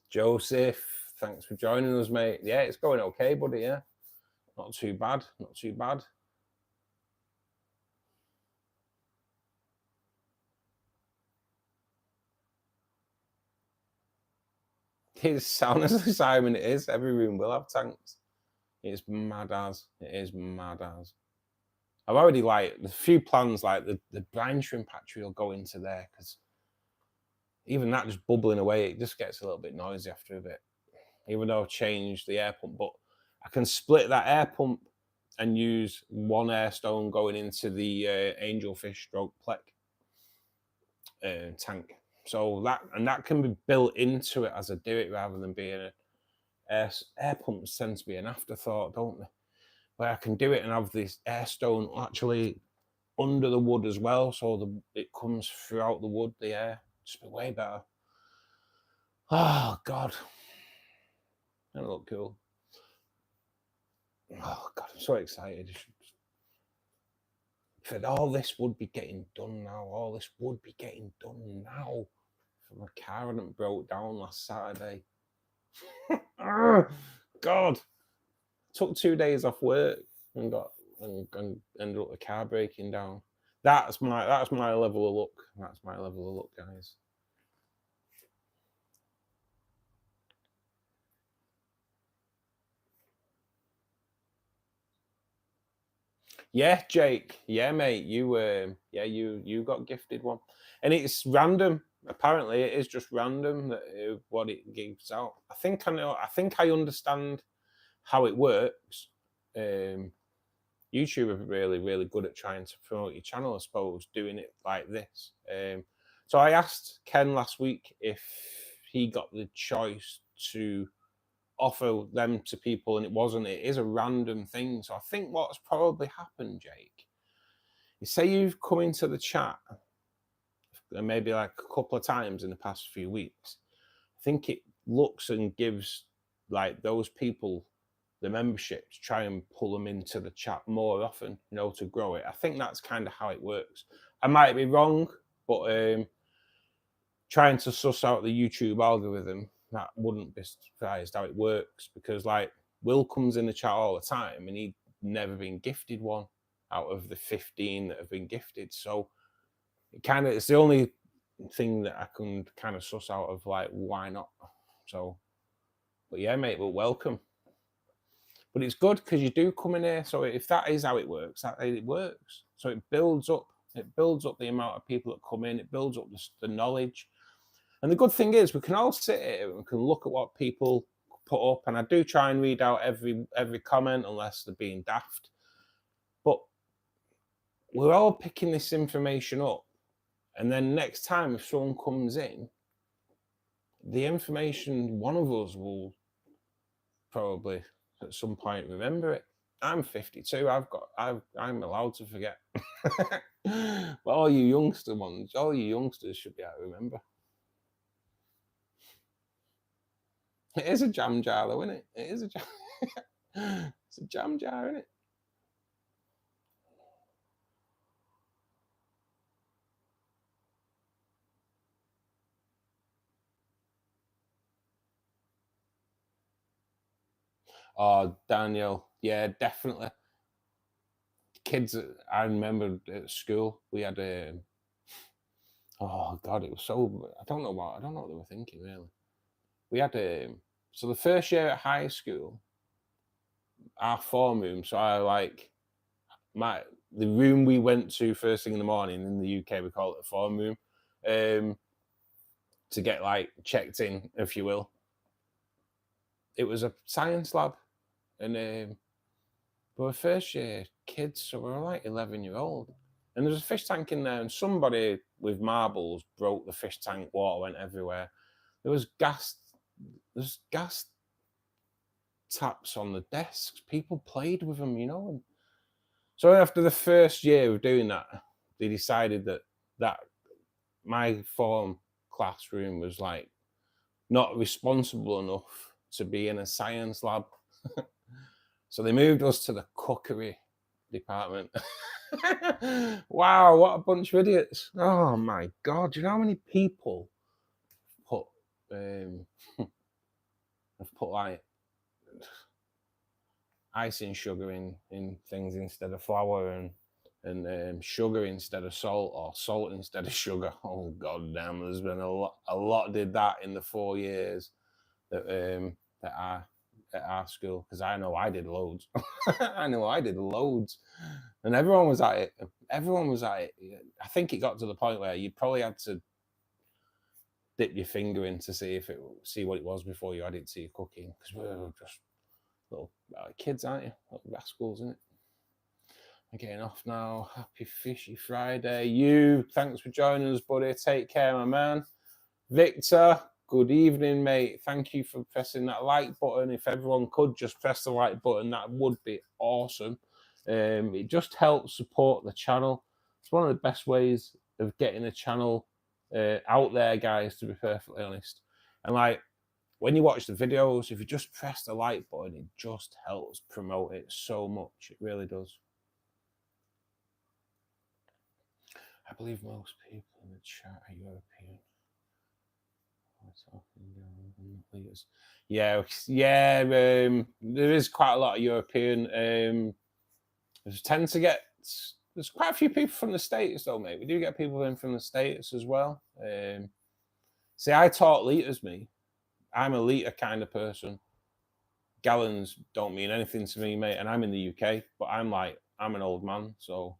Joseph, thanks for joining us, mate. Yeah, it's going okay, buddy. Yeah, not too bad. Not too bad. It's sound as Simon. It is. Every room will have tanks. It's mad as. It is mad as. I've already like the few plans, like the brine shrimp hatchery will go into there, because even that just bubbling away, it just gets a little bit noisy after a bit. Even though I've changed the air pump, but I can split that air pump and use one air stone going into the angelfish stroke plec tank. So that can be built into it as I do it, rather than being air pumps tend to be an afterthought, don't they? But I can do it and have this air stone actually under the wood as well, so it comes throughout the wood, the air. Just be way better. Oh God, that'll look cool. Oh God, I'm so excited. Said all this would be getting done now. All this would be getting done now. My car hadn't broke down last Saturday. God, took 2 days off work and ended up the car breaking down. That's my level of luck. That's my level of luck, guys. Yeah, Jake. Yeah, mate. You got gifted one, and it's random. Apparently, it is just random that what it gives out. I think I know. I think I understand how it works. YouTube are really good at trying to promote your channel, I suppose, doing it like this. So I asked Ken last week if he got the choice to offer them to people, and it is a random thing. So I think what's probably happened, Jake, is say you've come into the chat maybe like a couple of times in the past few weeks. I think it looks and gives like those people the membership to try and pull them into the chat more often, to grow it. I think that's kind of how it works. I might be wrong, but trying to suss out the YouTube algorithm, that wouldn't be surprised how it works, because like Will comes in the chat all the time and he'd never been gifted one out of the 15 that have been gifted. So it's the only thing that I can kind of suss out of like, why not? So, but yeah, mate, well, welcome. But it's good because you do come in here. So if that is how it works, it works. So it builds up the amount of people that come in, it builds up the knowledge. And the good thing is we can all sit here and we can look at what people put up, and I do try and read out every comment unless they're being daft. But we're all picking this information up, and then next time if someone comes in, the information, one of us will probably at some point remember it. I'm 52. I'm allowed to forget. But all you youngsters should be able to remember. It is a jam jar, though, isn't it? It is a jam. It's a jam jar, isn't it? Oh, Daniel, yeah, definitely. Kids, I remember at school we had a. Oh God, it was so. I don't know what they were thinking really. We had a. So the first year at high school, our form room. So I like the room we went to first thing in the morning in the UK. We call it the form room, to get like checked in, if you will. It was a science lab, and we were first year kids, so we were like 11-year-old. And there was a fish tank in there, and somebody with marbles broke the fish tank. Water went everywhere. There's gas taps on the desks. People played with them, you know. And so after the first year of doing that, they decided that my form classroom was like not responsible enough to be in a science lab. So they moved us to the cookery department. Wow, what a bunch of idiots. Oh my God, do you know how many people put have put like icing sugar in things instead of flour, and sugar instead of salt, or salt instead of sugar. Oh God damn, there's been a lot did that in the 4 years that at our school, because I know I did loads. I know I did loads, and everyone was at it. I think it got to the point where you probably had to dip your finger in to see what it was before you add it to your cooking, because we were just little kids, aren't you? Little rascals, isn't it? I'm getting off now. Happy Fishy Friday. Thanks for joining us, buddy. Take care, my man. Victor, good evening, mate. Thank you for pressing that like button. If everyone could just press the like button, that would be awesome. It just helps support the channel. It's one of the best ways of getting a channel out there, guys, to be perfectly honest. And like, when you watch the videos, if you just press the like button, it just helps promote it so much. It really does. I believe most people in the chat are European. Yeah. There is quite a lot of European. There's quite a few people from the States, though, mate. We do get people in from the States as well. See, I taught liters, me. I'm a litre kind of person. Gallons don't mean anything to me, mate. And I'm in the UK, but I'm an old man. So,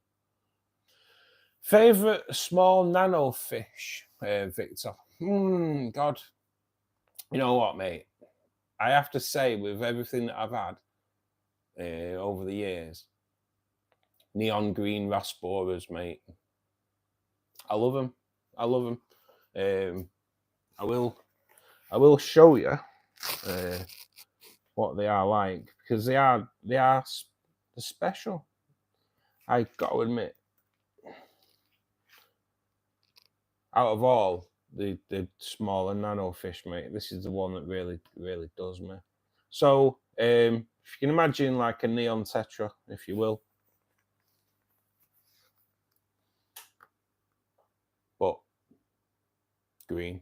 favorite small nano fish, Victor? God, you know what, mate? I have to say, with everything that I've had over the years, neon green rasboras, mate. I love them. I will show you what they are like, because they're special. I got to admit, out of all the smaller nano fish, mate, this is the one that really does me. So if you can imagine like a neon tetra, if you will, but green.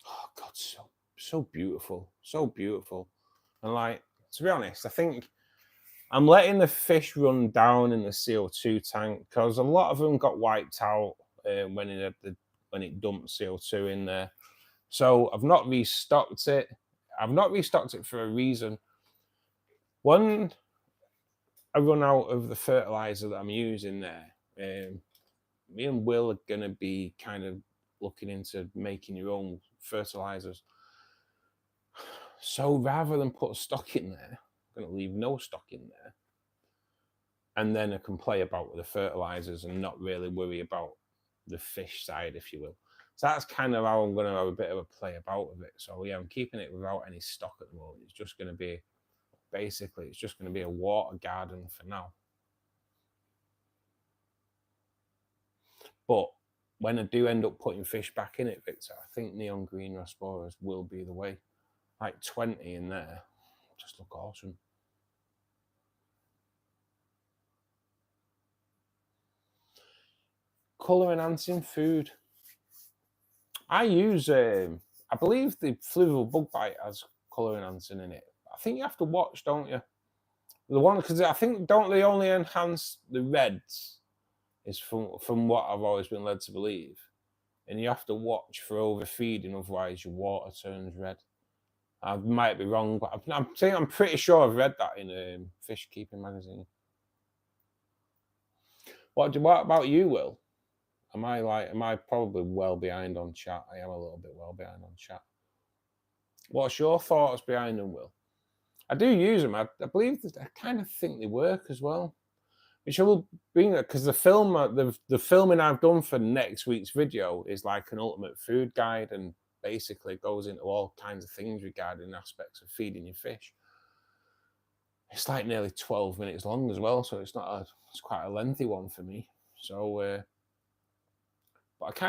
Oh God, so beautiful, and like, to be honest, I think I'm letting the fish run down in the CO2 tank, because a lot of them got wiped out when it dumped CO2 in there. So I've not restocked it. I've not restocked it for a reason. One, I run out of the fertilizer that I'm using there, me and Will are going to be kind of looking into making your own fertilizers. So rather than put stock in there, I'm going to leave no stock in there. And then I can play about with the fertilizers and not really worry about the fish side, if you will. So that's kind of how I'm going to have a bit of a play about with it. So yeah, I'm keeping it without any stock at the moment. It's just going to be, basically, it's just going to be a water garden for now. But when I do end up putting fish back in it, Victor, I think neon green rasboras will be the way. Like 20 in there, just look awesome. Colour enhancing food. I use, I believe the fluvial bug bite has colour enhancing in it. I think you have to watch, don't you? The one, because I think, don't they only enhance the reds? Is from what I've always been led to believe. And you have to watch for overfeeding, otherwise your water turns red. I might be wrong, but I'm pretty sure I've read that in a fish keeping magazine. What about you, Will? Am I probably well behind on chat? I am a little bit well behind on chat. What's your thoughts behind them, Will? I do use them. I believe that I kind of think they work as well. Which I will bring it, because the filming I've done for next week's video is like an ultimate food guide, and basically goes into all kinds of things regarding aspects of feeding your fish. It's like nearly 12 minutes long as well, so it's quite a lengthy one for me. So, but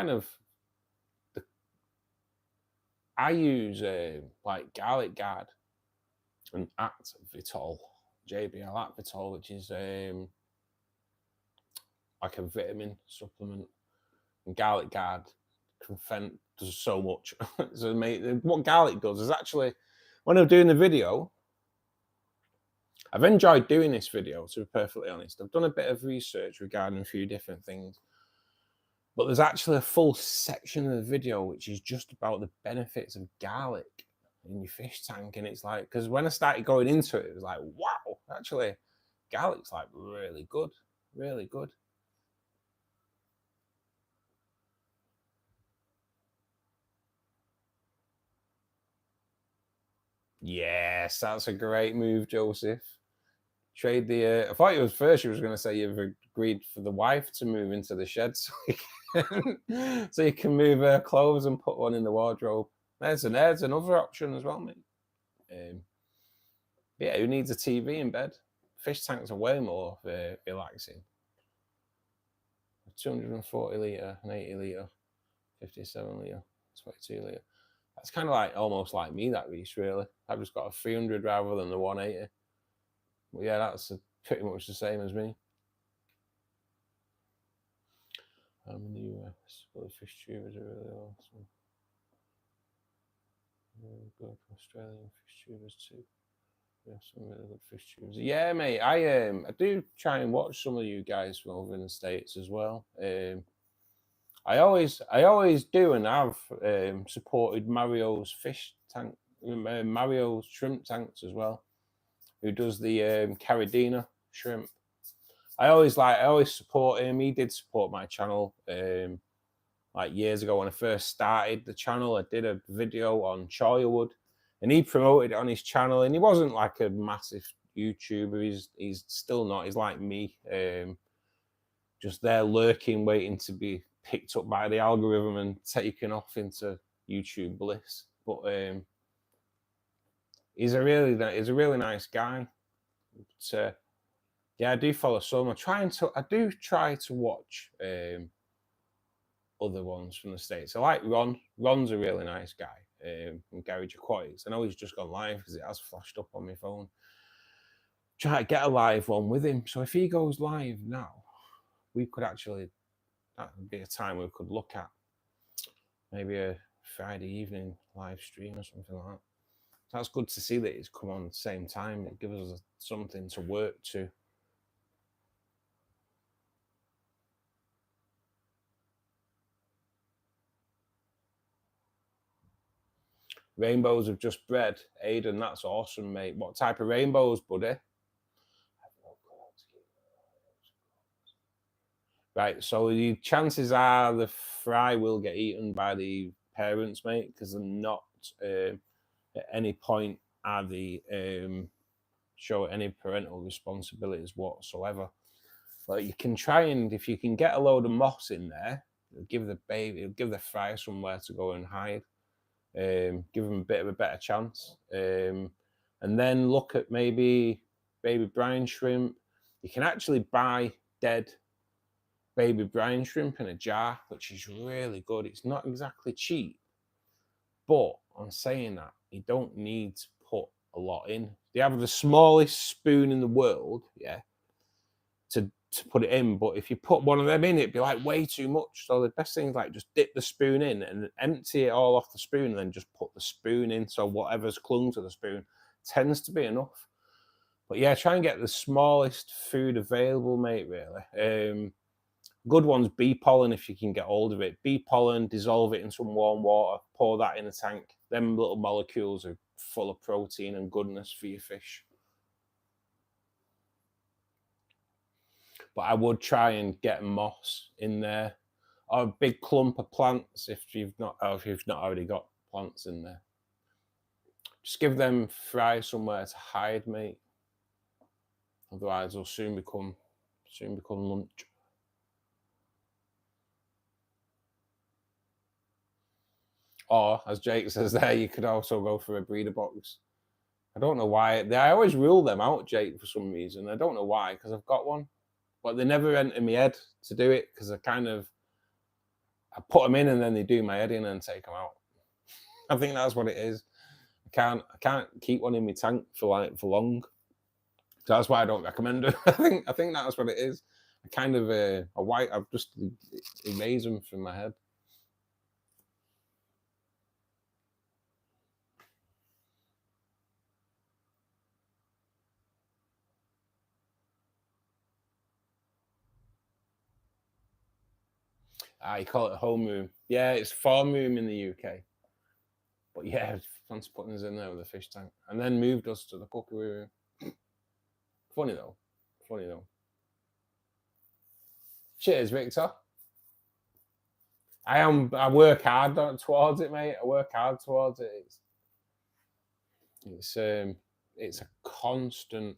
I use like garlic guard and Activitol, JBL Activitol, which is like a vitamin supplement, and garlic guard does so much. So what garlic does is actually, when I'm doing the video, I've enjoyed doing this video, to be perfectly honest. I've done a bit of research regarding a few different things, but there's actually a full section of the video which is just about the benefits of garlic in your fish tank. And it's like, because when I started going into it, it was like, wow, actually garlic's like really good, really good. Yes, that's a great move, Joseph. Trade the. I thought you was first. You was going to say you've agreed for the wife to move into the shed so you can move her clothes and put one in the wardrobe. There's another option as well, mate. Yeah, who needs a TV in bed? Fish tanks are way more relaxing. 240 litre, an 80 litre, 57 litre, 22 litre. That's kind of like almost like me, that Reese, really. I've just got a 300 rather than the 180. But yeah, that's pretty much the same as me. I'm in the US, but the fish tubers are really awesome. Really good Australian fish tubers too. Yeah, some really good fish tubers. Yeah, mate, I do try and watch some of you guys from over in the States as well. I always do, and have supported Mario's fish tank, Mario's shrimp tanks as well, who does the Caridina shrimp. I always support him. He did support my channel like years ago when I first started the channel. I did a video on choyawood, and he promoted it on his channel. And he wasn't like a massive YouTuber. He's still not. He's like me, just there lurking, waiting to be picked up by the algorithm and taken off into YouTube bliss. But he's a really nice guy. But, yeah, I do follow some. I do try to watch other ones from the States. I like Ron. Ron's a really nice guy from Garage Aquariums. I know he's just gone live because it has flashed up on my phone. Try to get a live one with him. So if he goes live now, we could actually, that would be a time we could look at maybe a Friday evening live stream or something like that. That's good to see that it's come on at the same time. It gives us something to work to. Rainbows have just bred. Aiden, that's awesome, mate. What type of rainbows, buddy? Right, so the chances are the fry will get eaten by the parents, mate, because they're not at any point are they show any parental responsibilities whatsoever. But you can try, and if you can get a load of moss in there, give the fry somewhere to go and hide. Give them a bit of a better chance. And then look at maybe baby brine shrimp. You can actually buy dead baby brine shrimp in a jar, which is really good. It's not exactly cheap, but on saying that, you don't need to put a lot in. They have the smallest spoon in the world, yeah, to put it in. But if you put one of them in, it'd be like way too much. So the best thing is like just dip the spoon in and empty it all off the spoon, and then just put the spoon in. So whatever's clung to the spoon tends to be enough. But yeah, try and get the smallest food available, mate, really. Good one's bee pollen if you can get hold of it. Bee pollen, dissolve it in some warm water, pour that in a tank. Them little molecules are full of protein and goodness for your fish. But I would try and get moss in there, or a big clump of plants if you've not already got plants in there. Just give them fry somewhere to hide, mate. Otherwise, they'll soon become lunch. Or, as Jake says there, you could also go for a breeder box. I don't know why. I always rule them out, Jake, for some reason. I don't know why, because I've got one. But they never enter my head to do it, because I put them in and then they do my head in and take them out. I think that's what it is. I can't keep one in my tank for long. So that's why I don't recommend it. I think that's what it is. I've just erased them from my head. You call it homeroom. Yeah, it's farm room in the UK. But yeah, fancy putting us in there with a fish tank. And then moved us to the cookery room. Funny though. Cheers, Victor. I work hard towards it, mate. I work hard towards it. It's a constant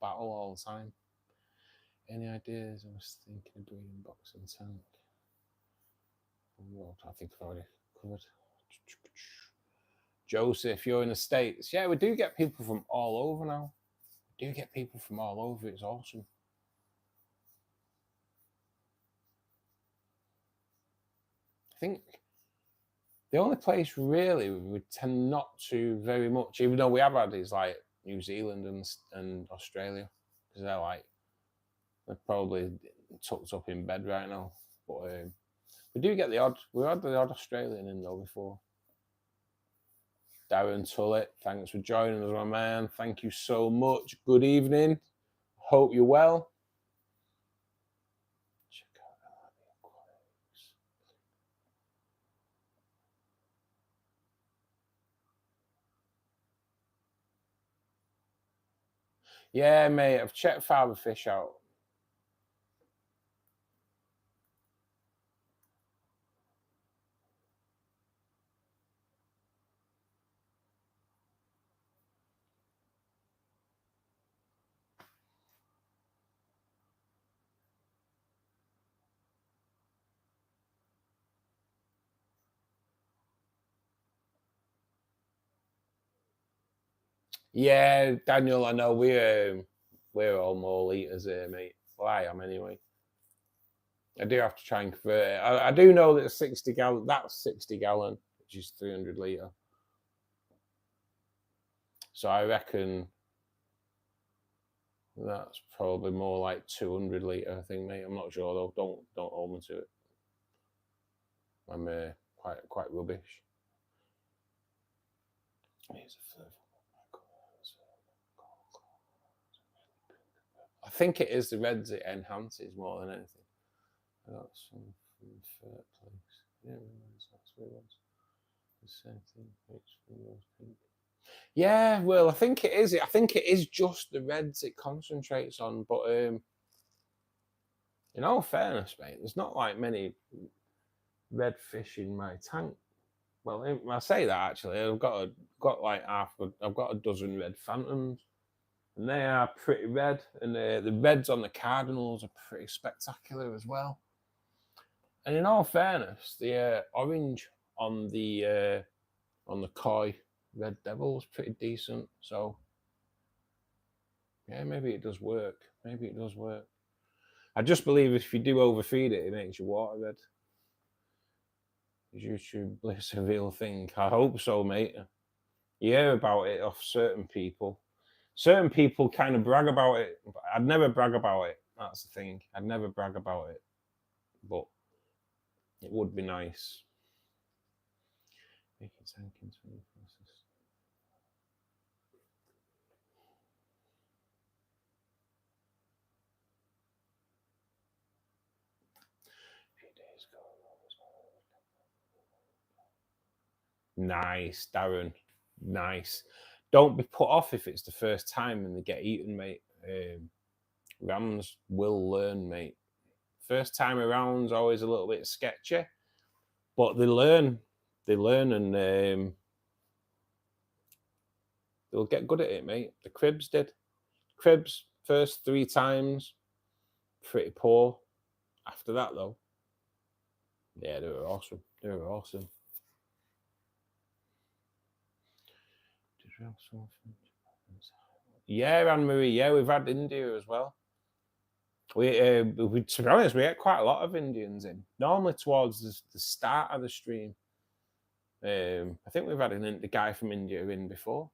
battle all the time. Any ideas? I was thinking of breeding box and tank. I think I've already covered. Joseph, you're in the States. Yeah, we do get people from all over now. It's awesome. I think the only place really we tend not to very much, even though we have had, is like New Zealand and Australia, because they're probably tucked up in bed right now. But we do get we had the odd Australian in though before. Darren Tullett, thanks for joining us, my man. Thank you so much. Good evening. Hope you're well. Check out the aquariums. Yeah, mate, I've checked Father Fish out. Yeah, Daniel, I know we're all more litres here, mate. Well, I am anyway. I do have to try and convert it. I do know that 60 gallon, that's 60 gallon, which is 300 litre. So I reckon that's probably more like 200 litre, I think, mate. I'm not sure though. Don't hold me to it. I'm quite rubbish. I think it is the reds it enhances more than anything. I got some from Third Place. Yeah, that's what it was. The same thing. Pink. Yeah, well, I think it is. I think it is just the reds it concentrates on, but In all fairness, mate, there's not like many red fish in my tank. Well, I say that actually, I've got like I've got a dozen red phantoms, and they are pretty red, and the reds on the cardinals are pretty spectacular as well. And in all fairness, the orange on the koi red devil is pretty decent. So yeah, maybe it does work. Maybe it does work. I just believe if you do overfeed it, it makes your water red. Is YouTube bliss a real thing? I hope so, mate. You hear about it off certain people. Certain people kind of brag about it, but I'd never brag about it. That's the thing. I'd never brag about it, but it would be nice. Make it tank into the process. A few days ago. Nice, Darren. Nice. Don't be put off if it's the first time and they get eaten, mate. Rams will learn, mate. First time around's always a little bit sketchy, but they learn. They learn, and they'll get good at it, mate. The cribs did. Cribs first 3 times, pretty poor. After that, though, yeah, they were awesome. They were awesome. Yeah, Anne-Marie. Yeah, we've had India as well. We to be honest, we get quite a lot of Indians in. Normally towards the start of the stream. I think we've had the guy from India in before.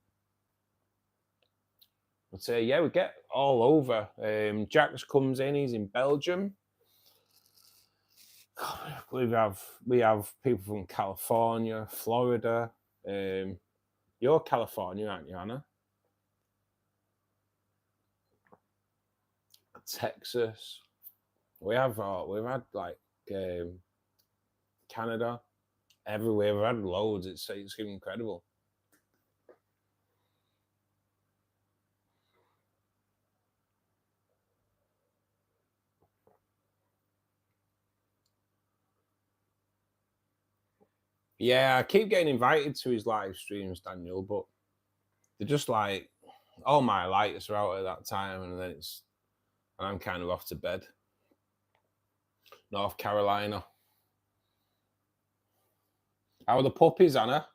But yeah, we get all over. Jax comes in. He's in Belgium. We have people from California, Florida. You're California, aren't you, Anna? Texas. We've had like Canada, everywhere. We've had loads. It's incredible. Yeah, I keep getting invited to his live streams, Daniel, but they're just like all my lights are out at that time, and then I'm kind of off to bed. North Carolina. How are the puppies, Anna?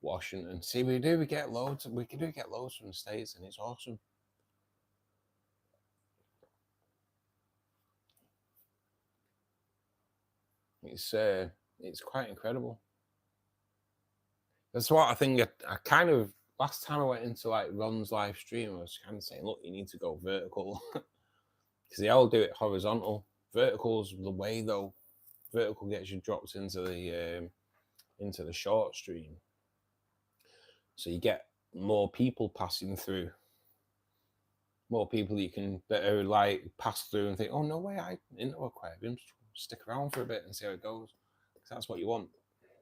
Washington. See, we get loads. We do get loads from the States, and it's awesome. It's quite incredible. That's what I think. I kind of last time I went into like Ron's live stream, I was kind of saying, look, you need to go vertical because they all do it horizontal. Vertical's the way though. Vertical gets you dropped into the short stream, so you get more people passing through. More people you can that are like pass through and think, oh no way, I into aquariums. Stick around for a bit and see how it goes. That's what you want.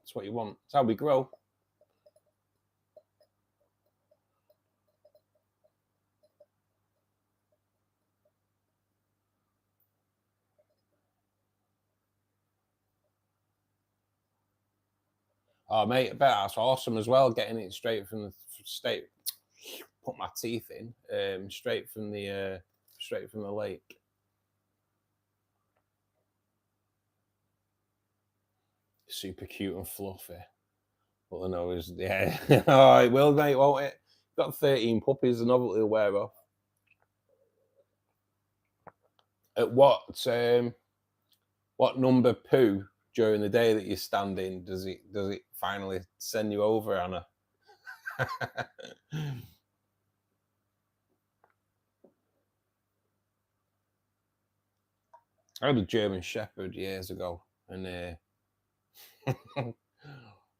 That's what you want. That's how we grow. Oh mate, I bet that's awesome as well. Getting it straight from the state. Put my teeth in. Straight from the lake. Super cute and fluffy. But I know is yeah. Oh, it will, mate, won't it? Got 13 puppies, and obviously wear off. At what number poo during the day that you're standing does it finally send you over, Anna? I had a German Shepherd years ago, and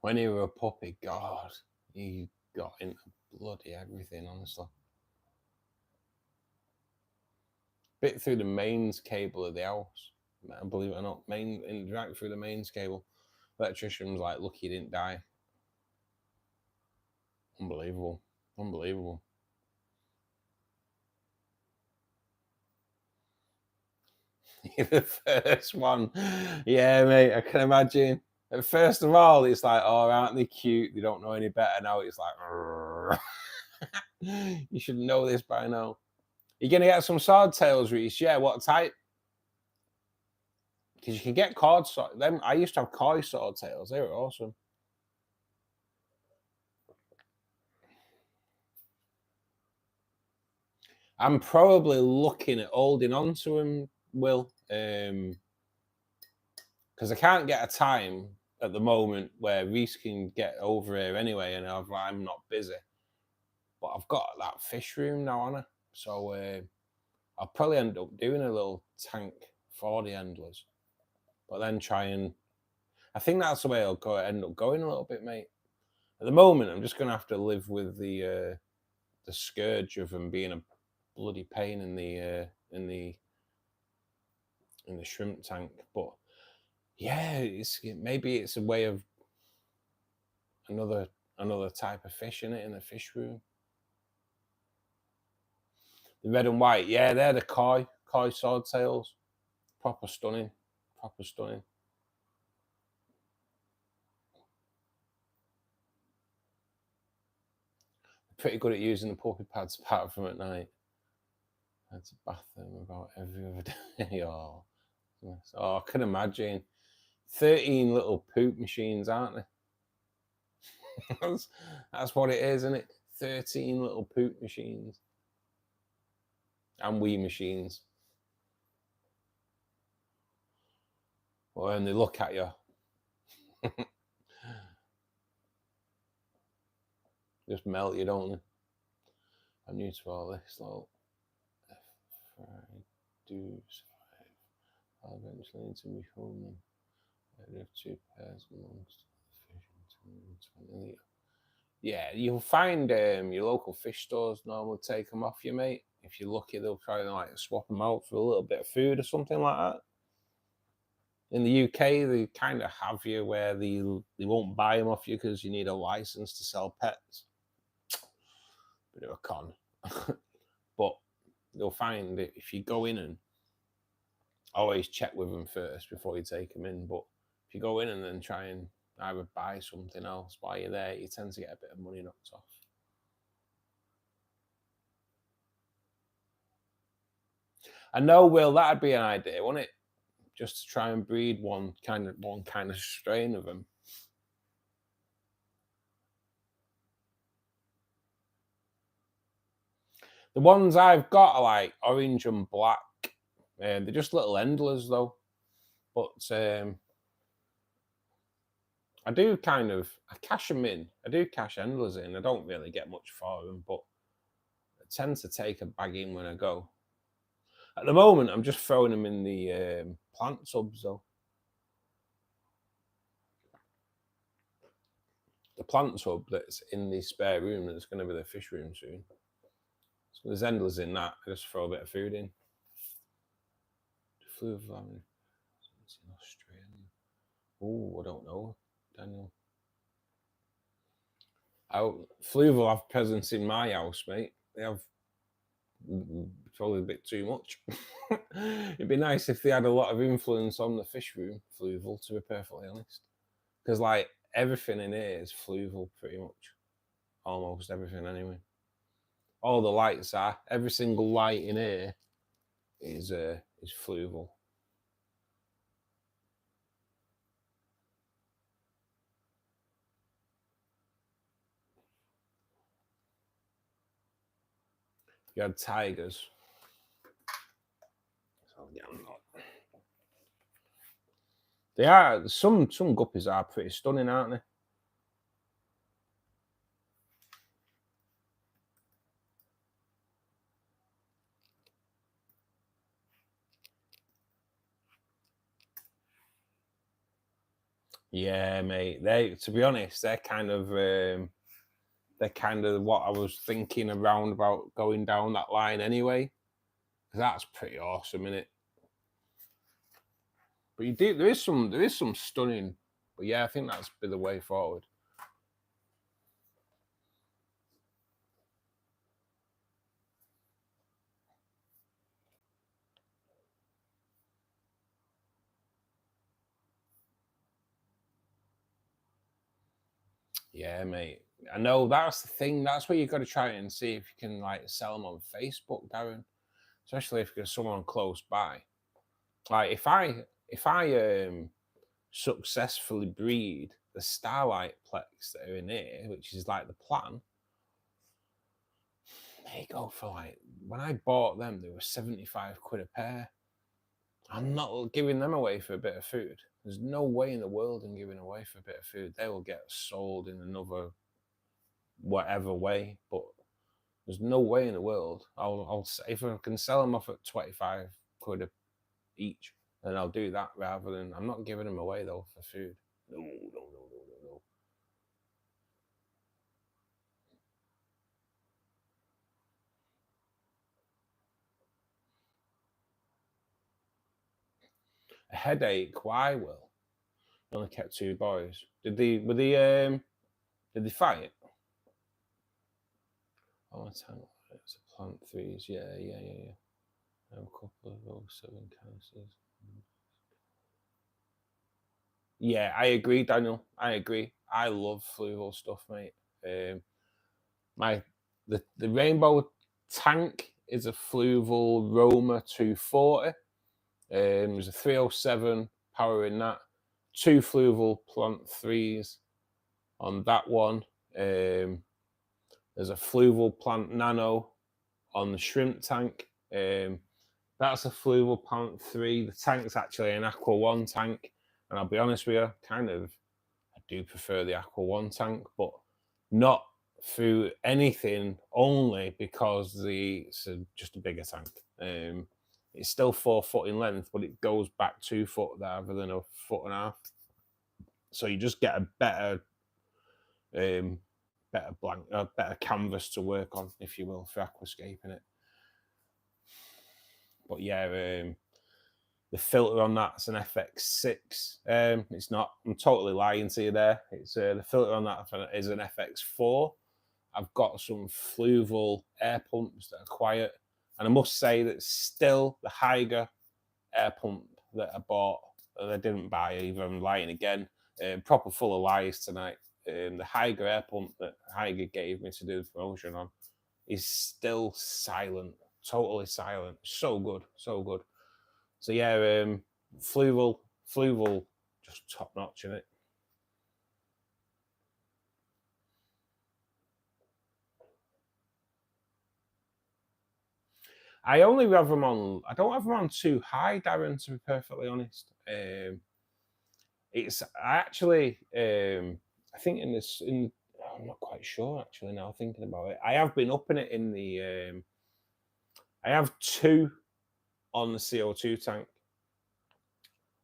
when he was a puppy, God, he got into bloody everything, honestly. Bit through the mains cable of the house, believe it or not, right through the mains cable. Electrician was like, lucky he didn't die. Unbelievable. The first one. Yeah, mate, I can imagine. First of all, it's like, oh, aren't they cute? They don't know any better. Now it's like, you should know this by now. You're going to get some swordtails, Reese. Yeah, what type? Because you can get cord them. I used to have koi swordtails. They were awesome. I'm probably looking at holding on to them, Will, because I can't get a time at the moment where Reese can get over here anyway, and I'm not busy. But I've got that fish room now, Anna. So I'll probably end up doing a little tank for the endlers, but then try and. I think that's the way I'll end up going a little bit, mate. At the moment, I'm just gonna have to live with the scourge of them being a bloody pain in the shrimp tank. But yeah, maybe it's a way of another type of fish in it in the fish room. The red and white, yeah, they're the koi swordtails. Proper stunning, proper stunning. Pretty good at using the puppy pads apart from at night. I had to bath them about every other day. Oh, I can imagine. 13 little poop machines, aren't they? that's what it is, isn't it? 13 little poop machines. And wee machines. Well, and they look at you. Just melt you, don't they? I'm new to all this, though. If I do survive, I'll eventually need to rehome them. I have 2 pairs amongst the fish in 20 litre. Yeah, you'll find your local fish stores normally take them off you, mate. If you're lucky, they'll try and like swap them out for a little bit of food or something like that. In the UK, they kind of have you where they won't buy them off you because you need a license to sell pets. Bit of a con. But you'll find that if you go in and always check with them first before you take them in. But if you go in and then try and either buy something else while you're there, you tend to get a bit of money knocked off. I know, Will, that'd be an idea, wouldn't it? Just to try and breed one kind of strain of them. The ones I've got are like orange and black. They're just little endlers though. But I do I cash them in. I do cash endlers in. I don't really get much for them, but I tend to take a bag in when I go. At the moment, I'm just throwing them in the plant tubs though. The plant tub that's in the spare room that's going to be the fish room soon. So there's endlers in that. I just throw a bit of food in. Flu of in Australia. Oh, I don't know, Daniel. Fluval have presence in my house, mate. They have probably a bit too much. It'd be nice if they had a lot of influence on the fish room, Fluval, to be perfectly honest. Because like everything in here is Fluval, pretty much. Almost everything anyway. All the lights are. Every single light in here is Fluval. You had tigers. So, yeah, they are some guppies are pretty stunning, aren't they? Yeah, mate. To be honest, they're kind of what I was thinking around about going down that line anyway. That's pretty awesome, isn't it? But there is some stunning. But yeah, I think that's be the way forward. Yeah, mate. I know that's the thing. That's where you've got to try and see if you can like sell them on Facebook, Darren. Especially if there's someone close by. Like if I successfully breed the starlight plex that are in here, which is like the plan, they go for like, when I bought them, they were 75 quid a pair. I'm not giving them away for a bit of food. There's no way in the world I'm giving away for a bit of food. They will get sold in another whatever way, but there's no way in the world. I'll if I can sell them off at 25 quid each, then I'll do that rather than, I'm not giving them away though for food. No. A headache? Why, Will? Only kept 2 boys. Did they fight? Oh, it's a plant 3s. Yeah. A couple of 07 cancers. Yeah, I agree, Daniel. I agree. I love fluval stuff, mate. The rainbow tank is a fluval Roma 240. There's a 307 power in that. 2 fluval plant 3s on that one. There's a fluval plant nano on the shrimp tank. That's a fluval plant 3. The tank's actually an Aqua 1 tank. And I'll be honest with you, I do prefer the Aqua 1 tank, but not through anything, only because it's just a bigger tank. It's still 4 foot in length, but it goes back 2 foot rather than a 1.5 foot. So you just get a better better canvas to work on, if you will, for aquascaping it. But yeah, the filter on that's an FX6. It's not. I'm totally lying to you there. It's the filter on that is an FX4. I've got some fluval air pumps that are quiet, and I must say that still the Haiger air pump that I bought, that I didn't buy either. I'm lying again. Proper full of lies tonight. The Haiger air pump that Haiger gave me to do the promotion on is still silent, totally silent. So good, so good. So yeah, fluval, just top notch in it. I only have them on. I don't have them on too high, Darren. To be perfectly honest, it's actually. I think I'm not quite sure actually. Now thinking about it, I have been upping it in the. I have 2 on the CO2 tank.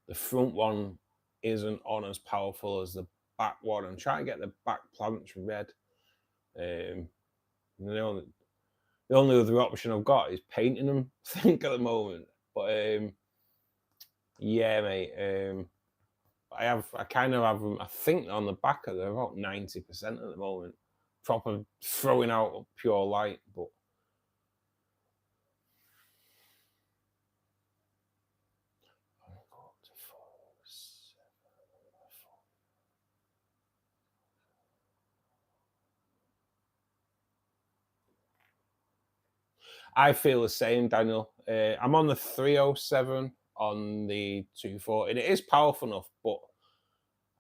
The front one isn't on as powerful as the back one. I'm trying to get the back plants red. The only other option I've got is painting them, I think, at the moment. But yeah, mate. I kind of have them. I think on the back of them about 90% at the moment. Proper throwing out pure light, but. I feel the same, Daniel. I'm on the 307 on the 240. And it is powerful enough, but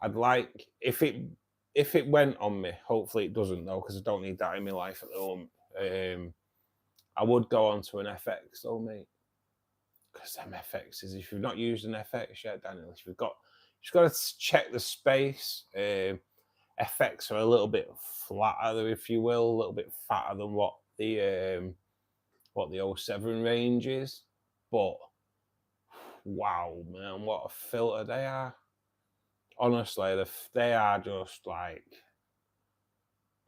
I'd like, if it went on me, hopefully it doesn't though, because I don't need that in my life at the moment. I would go on to an FX though, mate. Because them FXs, if you've not used an FX yet, Daniel, you've just got to check the space. FX are a little bit flatter, if you will, a little bit fatter than what the 07 range is, but wow, man, what a filter they are. Honestly, they are just like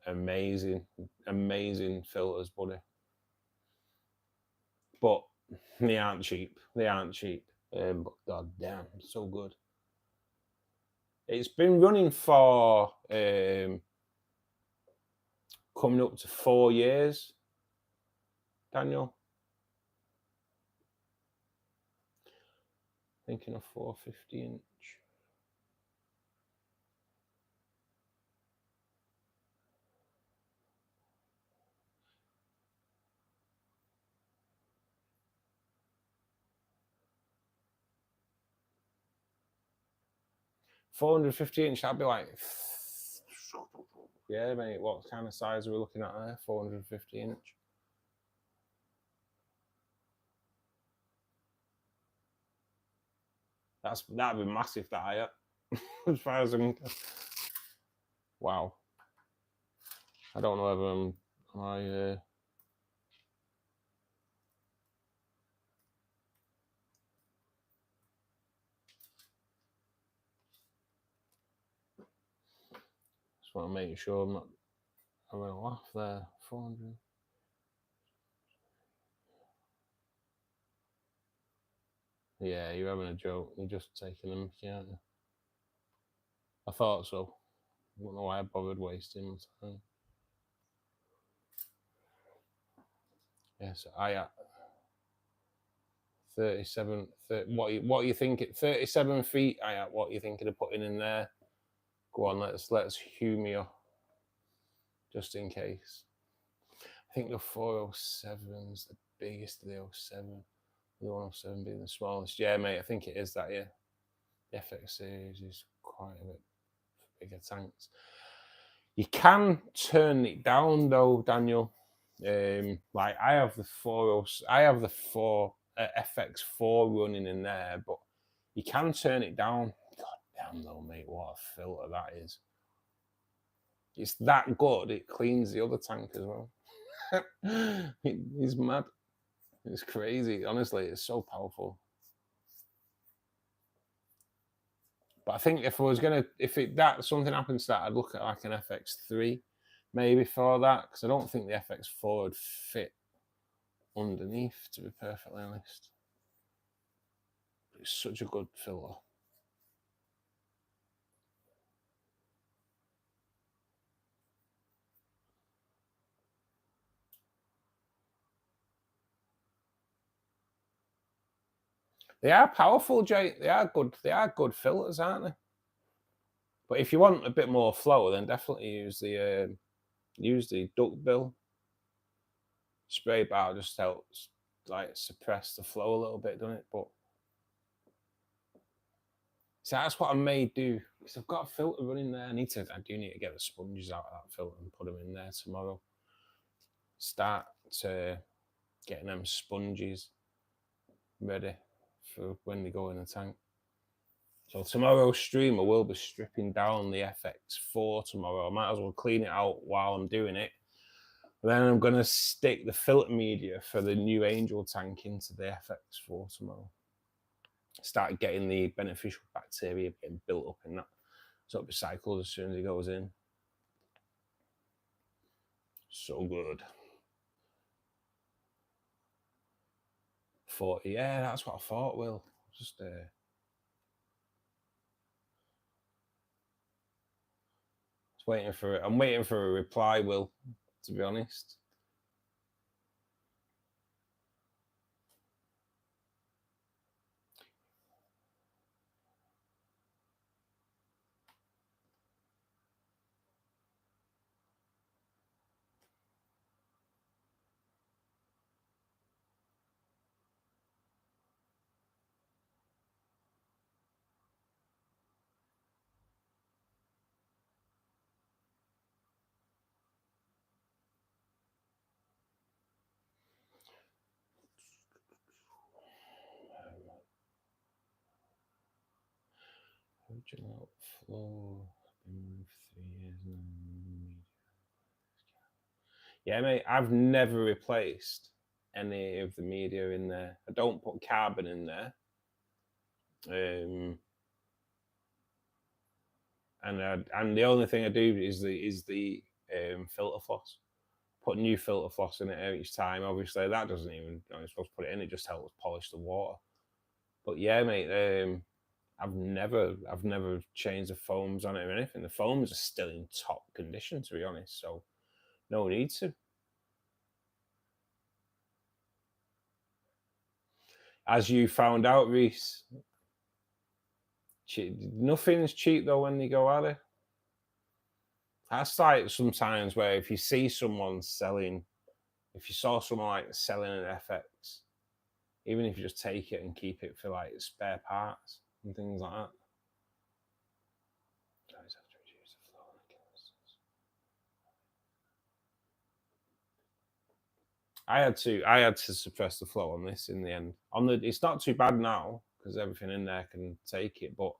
amazing filters, buddy. But they aren't cheap. But god damn, so good. It's been running for coming up to 4 years, Daniel. Thinking of 450 inch. 450 inch, that'd be like, yeah, mate, what kind of size are we looking at there? 450 inch. That'd be massive, that higher. As far as I'm... Wow. I don't know whether just want to make sure I'm not having a laugh there. 400. Yeah, you're having a joke. You're just taking them, aren't you? I thought so. I don't know why I bothered wasting my time. Yes, I at 37. 30, what are you thinking? 37 feet. I at what are you thinking of putting in there? Go on, let's humor just in case. I think the 407's the biggest of the 07. The 107 being the smallest. Yeah, mate, I think it is that, yeah. The FX series is quite a bit bigger tanks. You can turn it down though, Daniel. Like I have the 4 FX4 running in there, but you can turn it down. God damn though, mate, what a filter that is. It's that good, it cleans the other tank as well. He's mad. It's crazy. Honestly, it's so powerful. But I think if something happens to that, I'd look at like an FX3 maybe for that, because I don't think the FX4 would fit underneath, to be perfectly honest. It's such a good filter. They are powerful, Jay. They are good. They are good filters, aren't they? But if you want a bit more flow, then definitely use the duckbill. Spray bar just helps like suppress the flow a little bit, doesn't it? But so that's what I may do, because I've got a filter running there. I do need to get the sponges out of that filter and put them in there tomorrow. Start getting them sponges ready for when they go in the tank. So tomorrow's stream I will be stripping down the FX4 tomorrow. I might as well clean it out while I'm doing it. Then I'm going to stick the filter media for the new Angel tank into the FX4 tomorrow. Start getting the beneficial bacteria getting built up in that, so it'll be cycled as soon as it goes in. So good. 40, yeah, that's what I thought, Will. Just waiting for it. I'm waiting for a reply, Will, to be honest. Original flow, been 3 years now. Yeah, mate, I've never replaced any of the media in there. I don't put carbon in there. And the only thing I do is the filter floss. Put new filter floss in it each time. Obviously, that doesn't even, you're supposed to put it in. It just helps polish the water. But yeah, mate, I've never changed the foams on it or anything. The foams are still in top condition, to be honest. So no need to. As you found out, Reese, nothing's cheap though when they go, are they? That's like sometimes where if you see someone selling, if you saw someone like selling an FX, even if you just take it and keep it for like spare parts and things like that. I had to suppress the flow on this in the end. It's not too bad now because everything in there can take it, but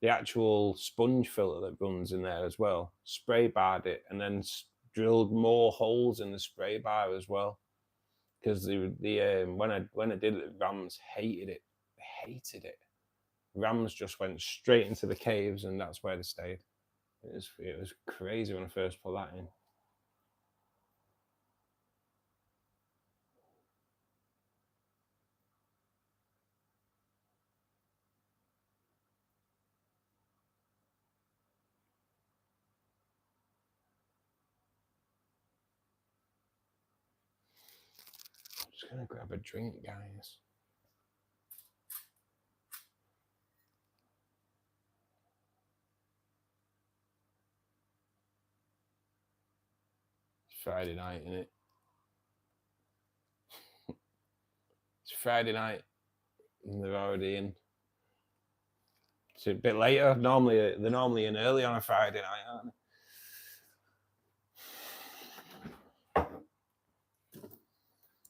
the actual sponge filter that runs in there as well, spray barred it and then drilled more holes in the spray bar as well. Because when I did it, the rams hated it. They hated it. Rams just went straight into the caves and that's where they stayed. It was crazy when I first put that in. I'm just gonna grab a drink, guys. It's Friday night, isn't it? It's Friday night and they're already in. It's a bit later. They're normally in early on a Friday night, aren't they?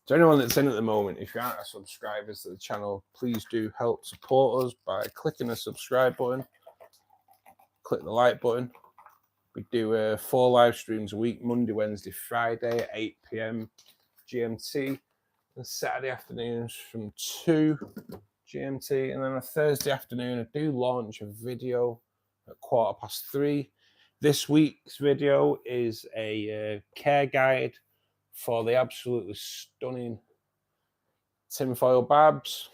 So anyone that's in at the moment, if you aren't a subscriber to the channel, please do help support us by clicking the subscribe button, click the like button. We do 4 live streams a week, Monday, Wednesday, Friday at 8 p.m. GMT, and Saturday afternoons from 2 GMT, and then on a Thursday afternoon I do launch a video at 3:15. This week's video is a care guide for the absolutely stunning tinfoil barbs.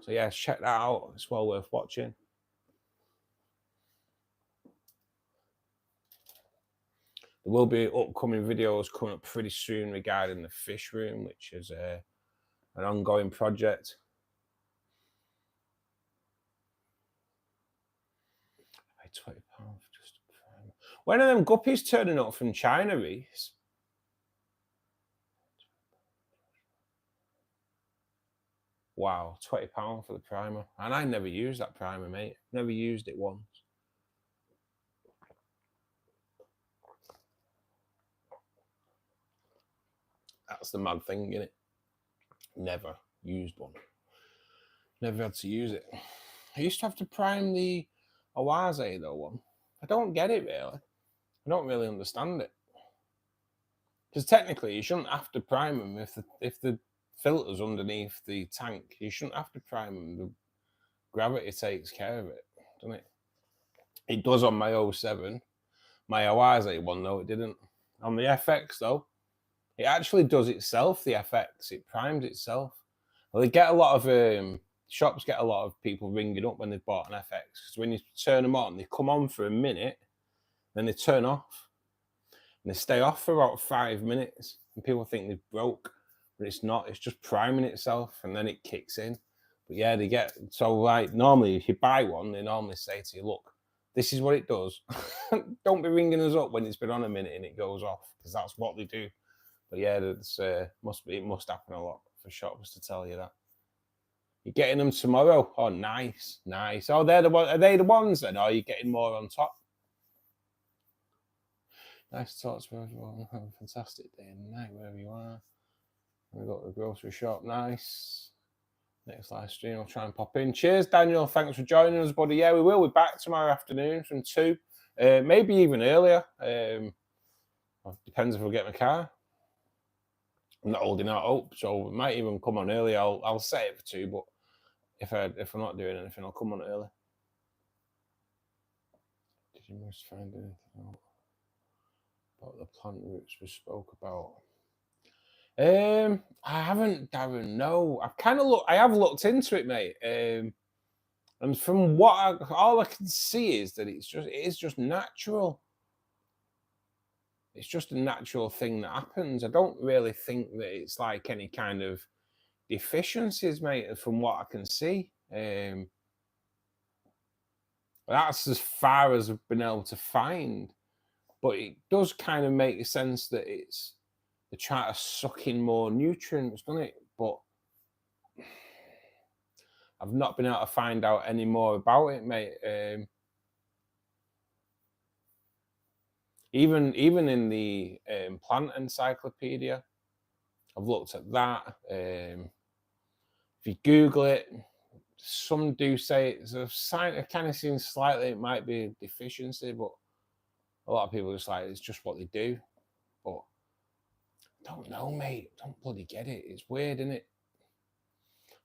So yeah, check that out. It's well worth watching. There will be upcoming videos coming up pretty soon regarding the fish room, which is an ongoing project. I pay £20 for just a primer. When are them guppies turning up from China, Reese? Wow, £20 for the primer. And I never used that primer, mate. Never used it once. That's the mad thing, isn't it? Never used one. Never had to use it. I used to have to prime the Awaze though one. I don't get it really. I don't really understand it. Because technically you shouldn't have to prime them if the filter's underneath the tank. You shouldn't have to prime them. The gravity takes care of it, doesn't it? It does on my 07. My Awaze one though, it didn't. On the FX though, it actually does itself, the FX. It primes itself. Well, they get a lot of shops get a lot of people ringing up when they've bought an FX, because when you turn them on, they come on for a minute, then they turn off, and they stay off for about 5 minutes, and people think they've broke, but it's not. It's just priming itself, and then it kicks in. But yeah, they get, so like normally if you buy one, they normally say to you, look, this is what it does. Don't be ringing us up when it's been on a minute and it goes off, because that's what they do. But yeah, it must happen a lot for shops to tell you that. You're getting them tomorrow. Oh, nice, nice. Oh, they're the one. Are they the ones then? Or are you getting more on top? Nice to talk to everyone. Have a fantastic day and night wherever you are. We got the grocery shop. Nice. Next live stream, I'll try and pop in. Cheers, Daniel. Thanks for joining us, buddy. Yeah, we will be back tomorrow afternoon from 2, maybe even earlier. Depends if we'll get my car. I'm not holding out hope, so it might even come on early. I'll set it for 2, but if I'm not doing anything, I'll come on early. Did you must find anything out about the plant roots we spoke about? I haven't, Darren. No, I have looked into it, mate. And from what all I can see is that it is just natural. It's just a natural thing that happens. I don't really think that it's like any kind of deficiencies, mate, from what I can see. That's as far as I've been able to find. But it does kind of make sense that they try to suck in more nutrients, doesn't it? But I've not been able to find out any more about it, mate. Even in the plant encyclopedia, I've looked at that. If you Google it, some do say it's a sign. It kind of seems slightly it might be a deficiency, but a lot of people are just like it's just what they do. But I don't know, mate. I don't bloody get it. It's weird, isn't it?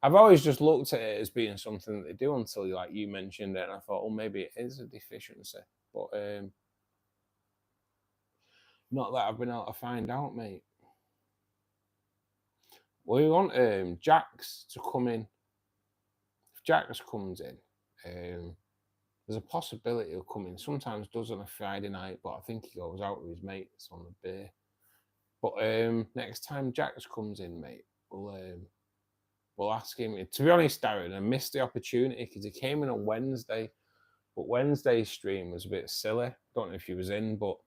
I've always just looked at it as being something that they do until like you mentioned it, and I thought, oh, maybe it is a deficiency. But not that I've been able to find out, mate. We want Jax to come in. If Jax comes in, there's a possibility he'll come in. Sometimes does on a Friday night, but I think he goes out with his mates on the beer. But next time Jax comes in, mate, we'll ask him. To be honest, Darren, I missed the opportunity because he came in on Wednesday, but Wednesday's stream was a bit silly. Don't know if he was in, but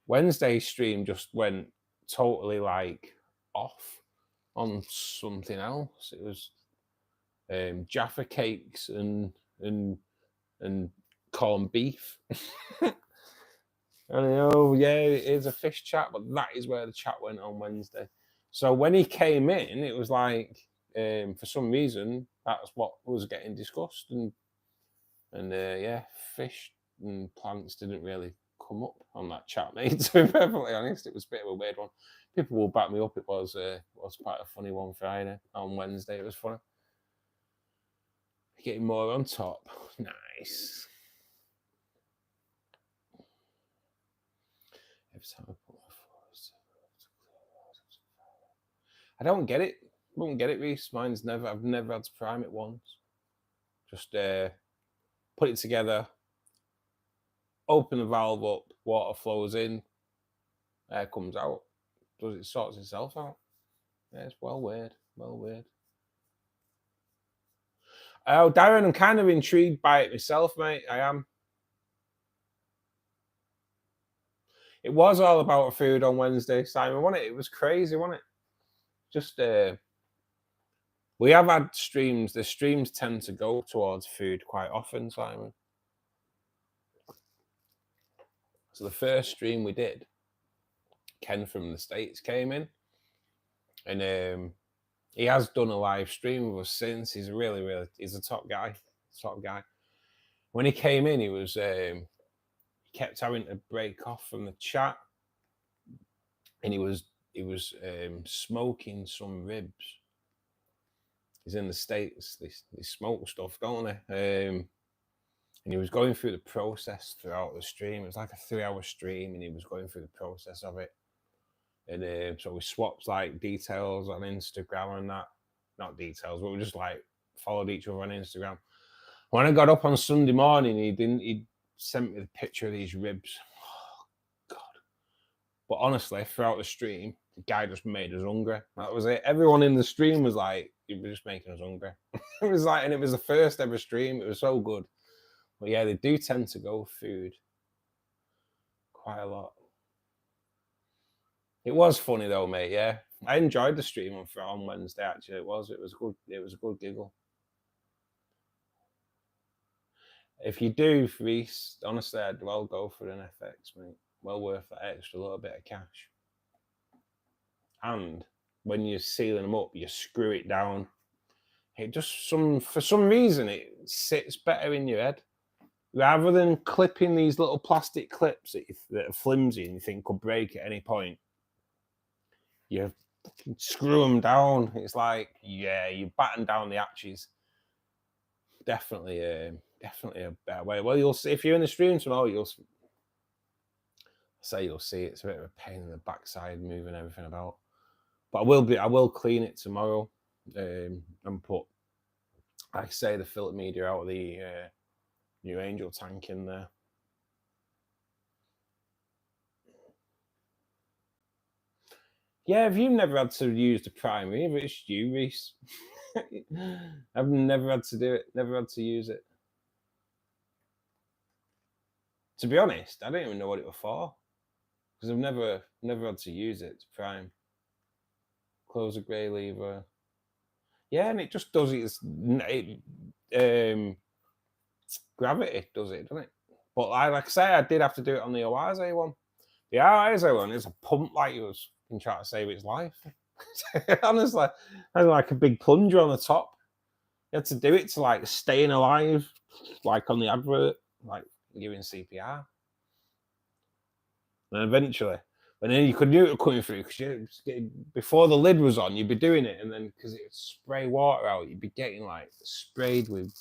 Wednesday's stream just went totally like off on something else. It was Jaffa cakes and corned beef. I know, yeah, it is a fish chat, but that is where the chat went on Wednesday. So when he came in, it was like for some reason that's what was getting discussed, and yeah, fish and plants didn't really come up on that chat, mate. To be perfectly honest, it was a bit of a weird one. People will back me up. It was quite a funny one Friday. On Wednesday, it was funny. Getting more on top. Nice. I don't get it. I don't get it, Reese. I've never had to prime it once. Just put it together, open the valve up, water flows in, air comes out. It sorts itself out. Yeah, it's well weird. Well weird. Oh, Darren, I'm kind of intrigued by it myself, mate. I am. It was all about food on Wednesday, Simon, wasn't it? It was crazy, wasn't it? Just we have had streams. The streams tend to go towards food quite often, Simon. So the first stream we did, Ken from the States came in, and he has done a live stream with us since. He's he's a top guy. When he came in, he was he kept having to break off from the chat, and he was smoking some ribs. He's in the States. They smoke stuff, don't they? And he was going through the process throughout the stream. It was like a 3-hour stream, and he was going through the process of it. And so we swapped like details on Instagram and that. Not details, but we just like followed each other on Instagram. When I got up on Sunday morning, he sent me the picture of these ribs. Oh, God. But honestly, throughout the stream, the guy just made us hungry. That was it. Everyone in the stream was like, he was just making us hungry. It was like, and it was the first ever stream. It was so good. But yeah, they do tend to go food quite a lot. It was funny though, mate. Yeah, I enjoyed the stream on Wednesday. Actually, it was good. It was a good giggle. If you do, Reese, honestly, I'd well go for an FX, mate. Well worth that extra little bit of cash. And when you're sealing them up, you screw it down. It just for some reason it sits better in your head. Rather than clipping these little plastic clips that are flimsy and you think could break at any point, you screw them down. It's like, yeah, you batten down the hatches. Definitely a better way. Well, you'll see if you're in the stream tomorrow. You'll see. It's a bit of a pain in the backside moving everything about, but I will clean it tomorrow and put, like I say, the filter media out of the new Angel tank in there. Yeah, have you never had to use the primary? If it's you, Reese. I've never had to do it. Never had to use it. To be honest, I don't even know what it was for because I've never had to use it to prime. Close the grey lever. Yeah, and it just does it. Gravity does it, doesn't it? But like I say, I did have to do it on the Oase one. The Oase one is a pump like he was trying to save its life. Honestly, I had like a big plunger on the top. You had to do it to like staying alive, like on the advert, like giving CPR. And eventually, and then you could do it coming through because before the lid was on, you'd be doing it, and then because it would spray water out, you'd be getting like sprayed with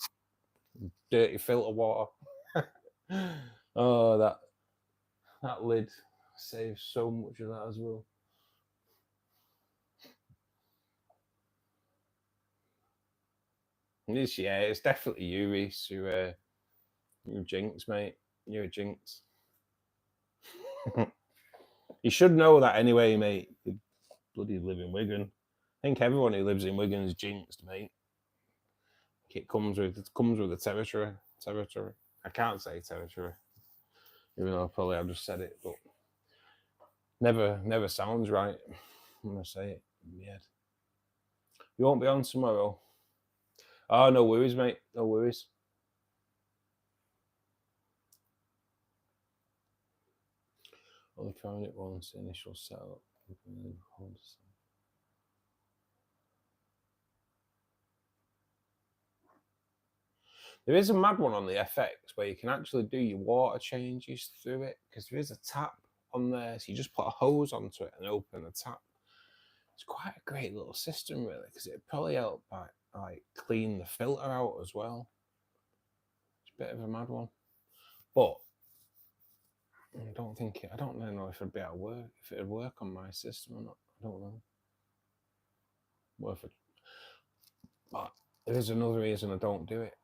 dirty filter water. Oh, that lid saves so much of that as well. It's definitely you, Reese. You're jinx, mate. You're a jinx. You should know that anyway, mate. You bloody live in Wigan. I think everyone who lives in Wigan is jinxed, mate. It comes with the territory. Territory. I can't say territory, even though probably I've just said it, but never sounds right. I'm gonna say it in my head. You won't be on tomorrow. Oh, no worries, mate. No worries. Only trying it once. Initial setup. There is a mad one on the FX where you can actually do your water changes through it because there is a tap on there. So you just put a hose onto it and open the tap. It's quite a great little system, really, because it'd probably help like clean the filter out as well. It's a bit of a mad one, but I don't know if it'd be able to work, if it'd work on my system or not. I don't know. Worth it. But there is another reason I don't do it.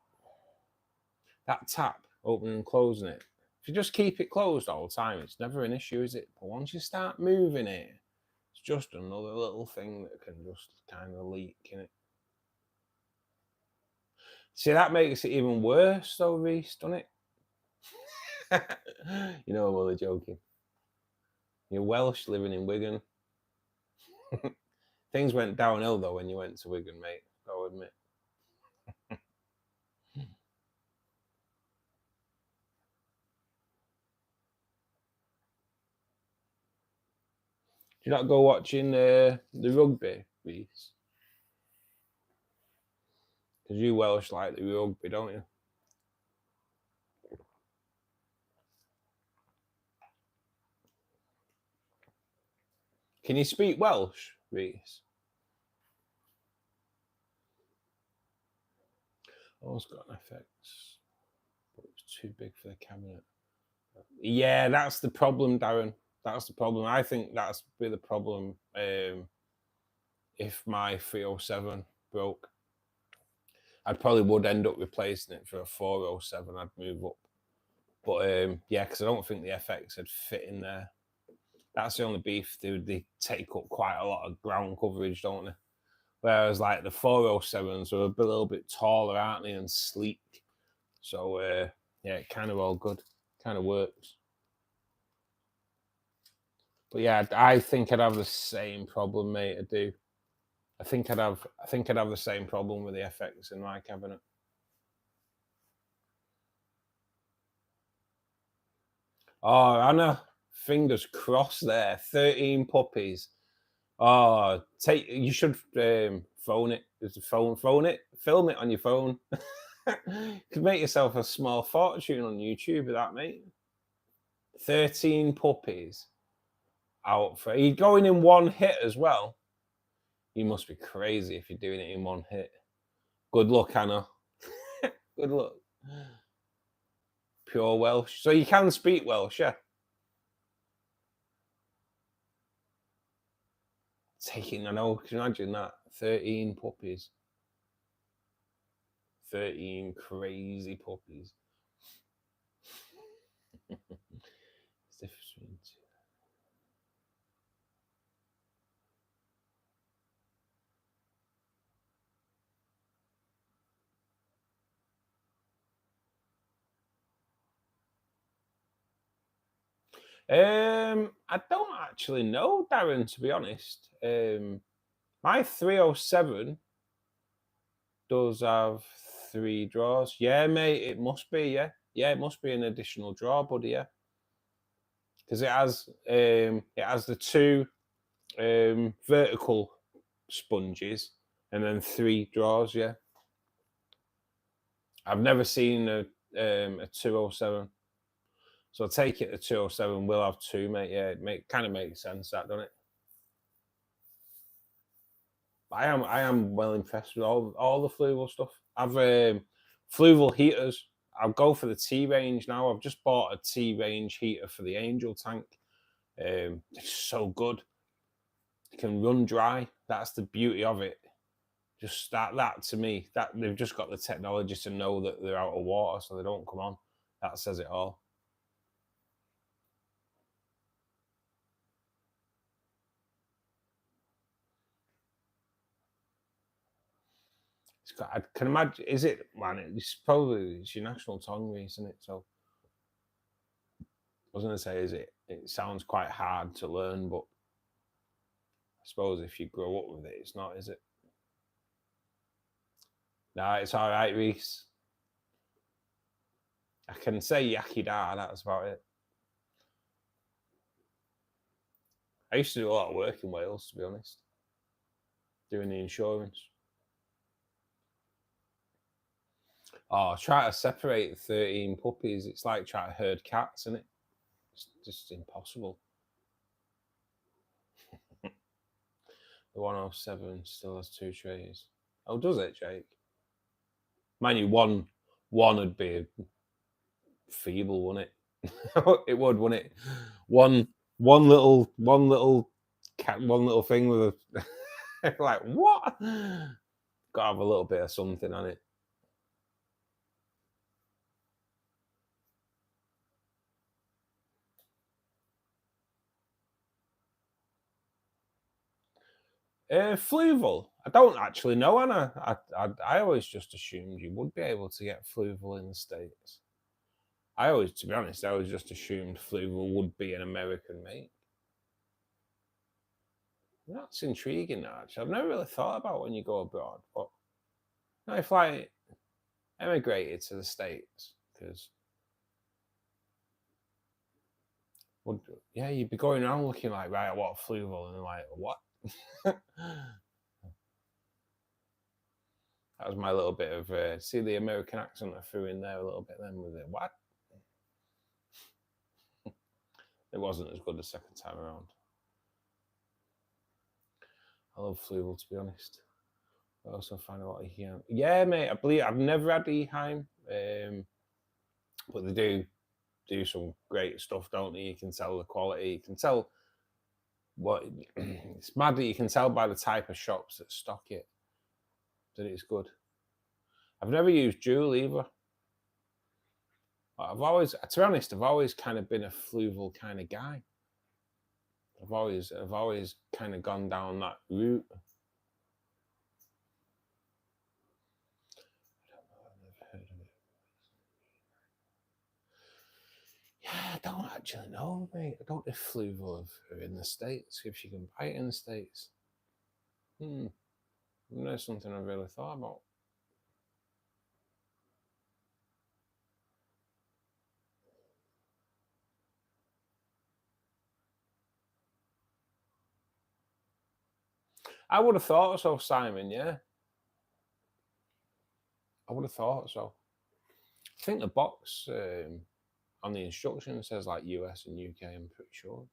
That tap, opening and closing it, if you just keep it closed all the time, it's never an issue, is it? But once you start moving it, it's just another little thing that can just kind of leak in it. See, that makes it even worse, though, Reese, doesn't it? You know, I'm only joking. You're Welsh living in Wigan. Things went downhill, though, when you went to Wigan, mate. I'll admit. Do you not go watching the rugby, Reese? Because you Welsh like the rugby, don't you? Can you speak Welsh, Reese? Oh, it's got an FX, but it's too big for the cabinet. Yeah, that's the problem, Darren. That's the problem. I think that's be the problem. If my 307 broke, I probably would end up replacing it for a 407. I'd move up, but yeah, because I don't think the FX would fit in there. That's the only beef. They take up quite a lot of ground coverage, don't they? Whereas like the 407s are a little bit taller, aren't they, and sleek. So yeah, kind of all good. Kind of works. But yeah, I think I'd have the same problem, mate. I do. I think I'd have the same problem with the FX in my cabinet. Oh, Anna, fingers crossed there. 13 puppies. Oh, you should phone it. There's a phone it. Film it on your phone. You could make yourself a small fortune on YouTube with that, mate. 13 puppies out for you going in one hit as well. You must be crazy if you're doing it in one hit. Good luck, Anna. Good luck. Pure Welsh. So you can speak Welsh, yeah? I know, can you imagine that? 13 puppies. 13 crazy puppies. It's different. I don't actually know, Darren, to be honest. My 307 does have 3 drawers. Yeah, mate, it must be, yeah. Yeah, it must be an additional drawer, buddy, yeah. Because it has the 2 vertical sponges, and then 3 drawers. Yeah, I've never seen a 207, so I'll take it. A 207 will have 2, mate. Yeah, it kind of makes sense, that, doesn't it? I am well impressed with all the Fluval stuff. I've Fluval heaters. I'll go for the T range now. I've just bought a T range heater for the Angel tank. It's so good. It can run dry. That's the beauty of it. Just that to me, that they've just got the technology to know that they're out of water, so they don't come on. That says it all. I can imagine. Is it, man? It's your national tongue, isn't it? So I was going to say, is it? It sounds quite hard to learn, but I suppose if you grow up with it, it's not, is it? Nah, it's all right, Reese. I can say Yakida, that's about it. I used to do a lot of work in Wales, to be honest, doing the insurance. Oh, try to separate 13 puppies. It's like trying to herd cats, isn't it? It's just impossible. The 107 still has 2 trays. Oh, does it, Jake? Mind you, one would be feeble, wouldn't it? It would, wouldn't it? One little cat, one little thing with a like, what? Got to have a little bit of something on it. Fluval. I don't actually know, Anna. I always just assumed you would be able to get Fluval in the States. To be honest, I always just assumed Fluval would be an American make. That's intriguing, actually. I've never really thought about when you go abroad, but if I emigrated to the States, because you'd be going around looking like, right, what Fluval, and like, what? That was my little bit of see the American accent I threw in there a little bit then with it. What? It wasn't as good the second time around. I love Fluval, to be honest. I also find a lot of Eheim. Yeah, mate. I believe I've never had Eheim, but they do some great stuff, don't they? You can tell the quality. You can tell what it's mad that you can tell by the type of shops that stock it that it's good. I've never used Jewel either. To be honest, I've always kind of been a Fluval kind of guy. I've always kind of gone down that route. Yeah, I don't actually know, mate. I don't know if Fluval are in the States, if you can buy it in the States. That's something I've really thought about. I would have thought so, Simon, yeah. I would have thought so. I think the box on the instructions says like US and UK, I'm pretty sure.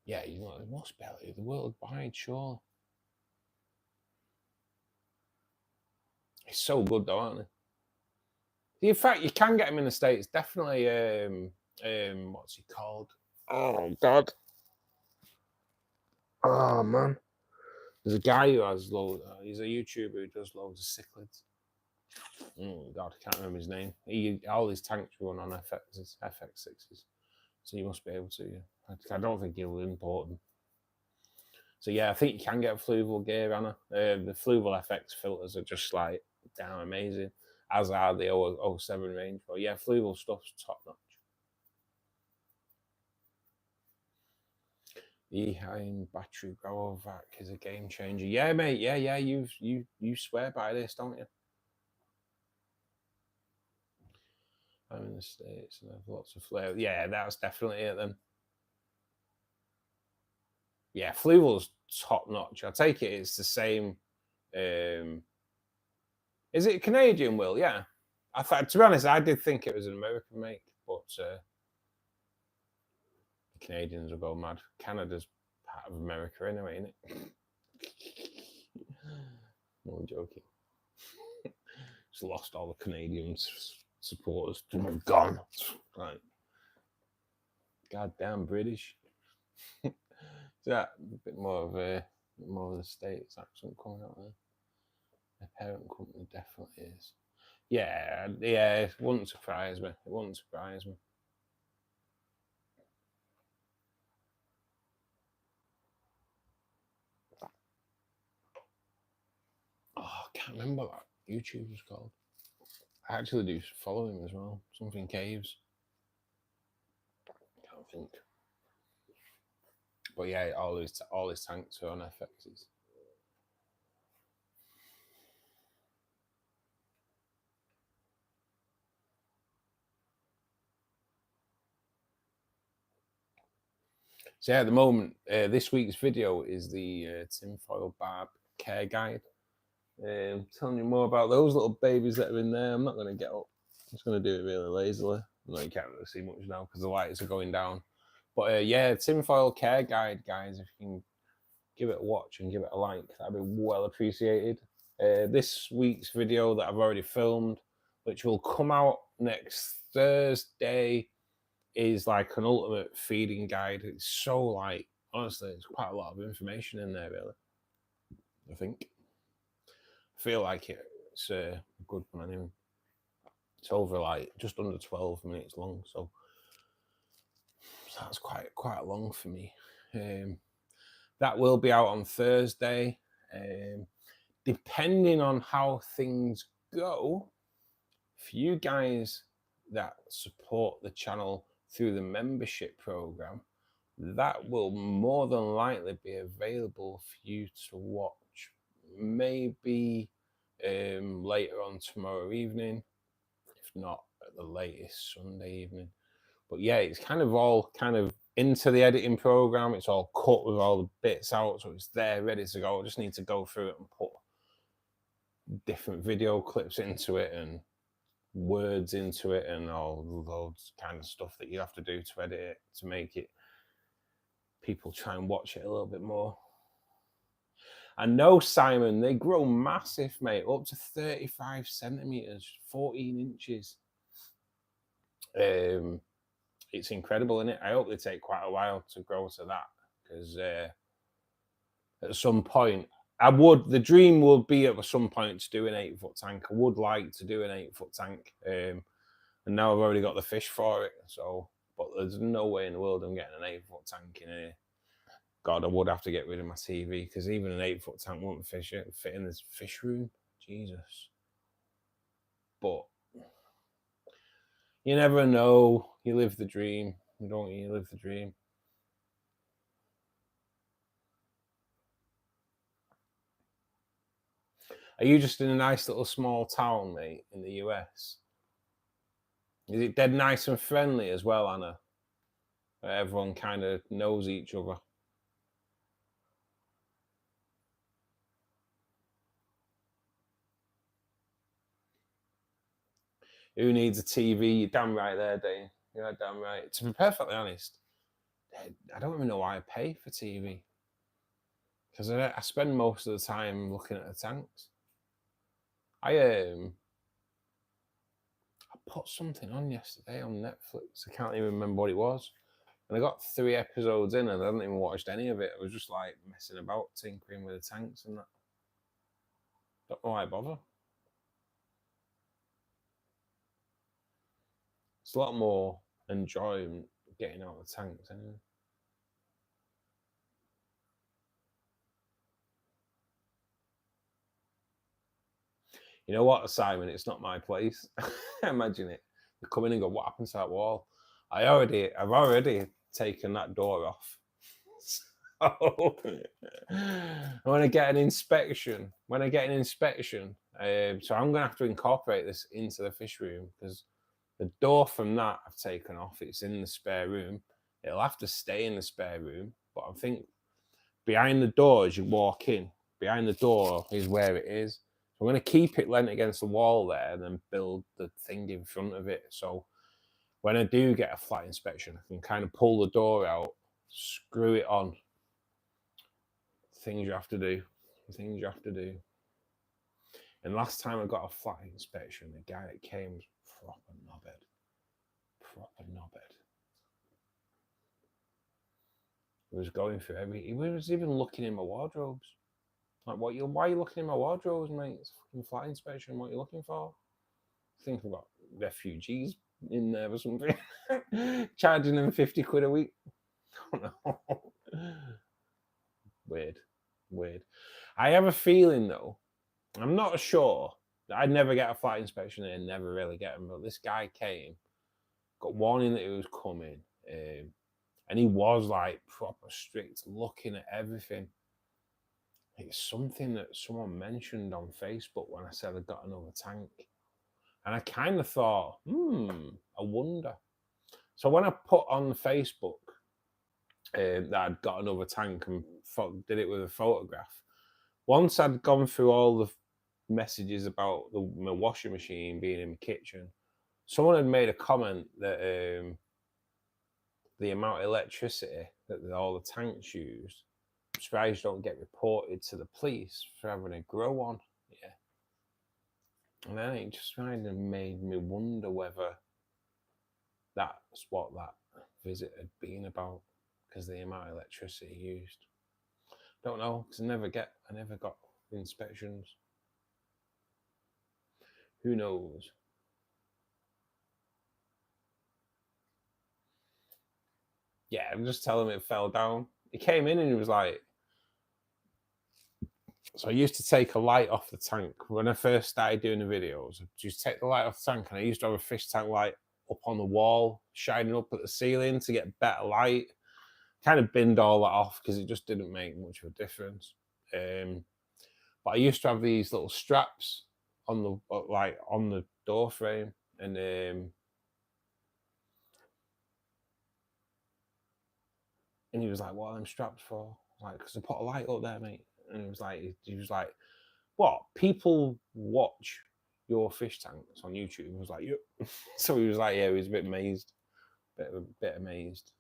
Yeah, it must be the worldwide, sure. It's so good though, aren't they? In fact, you can get them in the States. Definitely, what's he called? Oh, God. Oh, man. There's a guy who has he's a YouTuber who does loads of cichlids. Oh, God, I can't remember his name. All his tanks run on FX6s. So you must be able to, yeah. I don't think he'll import them. So yeah, I think you can get Fluval gear, Anna. The Fluval FX filters are just like damn amazing, as are the 07 range. But yeah, Fluval stuff's top notch. Eheim battery Grovovac is a game changer. Yeah, mate. Yeah. You swear by this, don't you? I'm in the States and I have lots of flavor. Yeah, that's definitely it then. Yeah, fluval's top notch. I take it it's the same. Is it Canadian, Will? Yeah. I thought, to be honest, I did think it was an American make, but the Canadians will go mad. Canada's part of America anyway, isn't it? No, I'm joking. Just lost all the Canadian supporters. Gone. Right. Goddamn British. That a bit more of the States accent coming out there. The parent company definitely is. Yeah, it wouldn't surprise me. It wouldn't surprise me. Oh, I can't remember what YouTube was called. I actually do follow him as well. Something Caves. Can't think. But yeah, all his tanks are on FXs. So yeah, at the moment, this week's video is the tinfoil barb care guide. Telling you more about those little babies that are in there. I'm not going to get up. I'm just going to do it really lazily. No, you can't really see much now because the lights are going down. But yeah, tinfoil care guide, guys. If you can give it a watch and give it a like, that'd be well appreciated. This week's video that I've already filmed, which will come out next Thursday, is like an ultimate feeding guide. It's so like, honestly, it's quite a lot of information in there, really. I think. I feel like it's a good one anyway. It's over like just under 12 minutes long, so that's quite long for me. That will be out on Thursday. Depending on how things go, for you guys that support the channel through the membership program, that will more than likely be available for you to watch maybe later on tomorrow evening, if not at the latest Sunday evening. But yeah, it's all into the editing program. It's all cut with all the bits out, so it's there ready to go. I just need to go through it and put different video clips into it and words into it and all those kind of stuff that you have to do to edit it to make it people try and watch it a little bit more. I know, Simon, they grow massive, mate, up to 35 centimeters, 14 inches. It's incredible, isn't it? I hope they take quite a while to grow to that, because at some point, the dream would be at some point to do an 8-foot tank. I would like to do an 8-foot tank. And now I've already got the fish for it. So, but there's no way in the world I'm getting an 8-foot tank in here. God, I would have to get rid of my TV, because even an 8-foot tank wouldn't fit in this fish room. Jesus. But you never know. You live the dream, don't you? You live the dream. Are you just in a nice little small town, mate, in the US? Is it dead nice and friendly as well, Anna? Where everyone kind of knows each other. Who needs a TV? You're damn right there, Dane. You're damn right. To be perfectly honest, I don't even know why I pay for TV. Because I spend most of the time looking at the tanks. I put something on yesterday on Netflix. I can't even remember what it was. And I got 3 episodes in and I hadn't even watched any of it. I was just like messing about, tinkering with the tanks and that. Don't know why I bother. It's a lot more enjoyment getting out of the tanks anyway. You know what, Simon? It's not my place. Imagine it. They come in and go, "What happened to that wall?" I've already taken that door off. So when I get an inspection, so I'm gonna have to incorporate this into the fish room, because the door from that I've taken off. It's in the spare room. It'll have to stay in the spare room, but I think behind the door as you walk in. Behind the door is where it is. So I'm going to keep it leant against the wall there and then build the thing in front of it. So when I do get a flat inspection, I can kind of pull the door out, screw it on. Things you have to do. Things you have to do. And last time I got a flat inspection, the guy that came was proper knobhead. Proper knobhead. He was going through he was even looking in my wardrobes. Like, why are you looking in my wardrobes, mate? It's a fucking flat inspection. What are you looking for? I think I've got refugees in there or something. Charging them 50 quid a week. I don't know. Weird. I have a feeling, though, I'm not sure. I'd never get a flat inspection and never really get them. But this guy came, got warning that he was coming. And he was like proper strict, looking at everything. It's something that someone mentioned on Facebook when I said I got another tank. And I kind of thought, I wonder. So when I put on Facebook that I'd got another tank and did it with a photograph, once I'd gone through all the messages about my washing machine being in my kitchen, someone had made a comment that the amount of electricity that all the tanks use, I'm surprised you don't get reported to the police for having a grow on. Yeah. And then it just kind of made me wonder whether that's what that visit had been about, because the amount of electricity used. Don't know, because I never got inspections. Who knows? Yeah, I'm just telling him it fell down. He came in and he was like, so I used to take a light off the tank. When I first started doing the videos, I used to take the light off the tank, and I used to have a fish tank light up on the wall, shining up at the ceiling to get better light. Kind of binned all that off because it just didn't make much of a difference. But I used to have these little straps on the door frame, and he was like, "What are them straps for?" Like, because I put a light up there, mate. And he was like, "What? People watch your fish tanks on YouTube?" I was like, "Yep." So he was like, "Yeah," he was a bit amazed, bit amazed.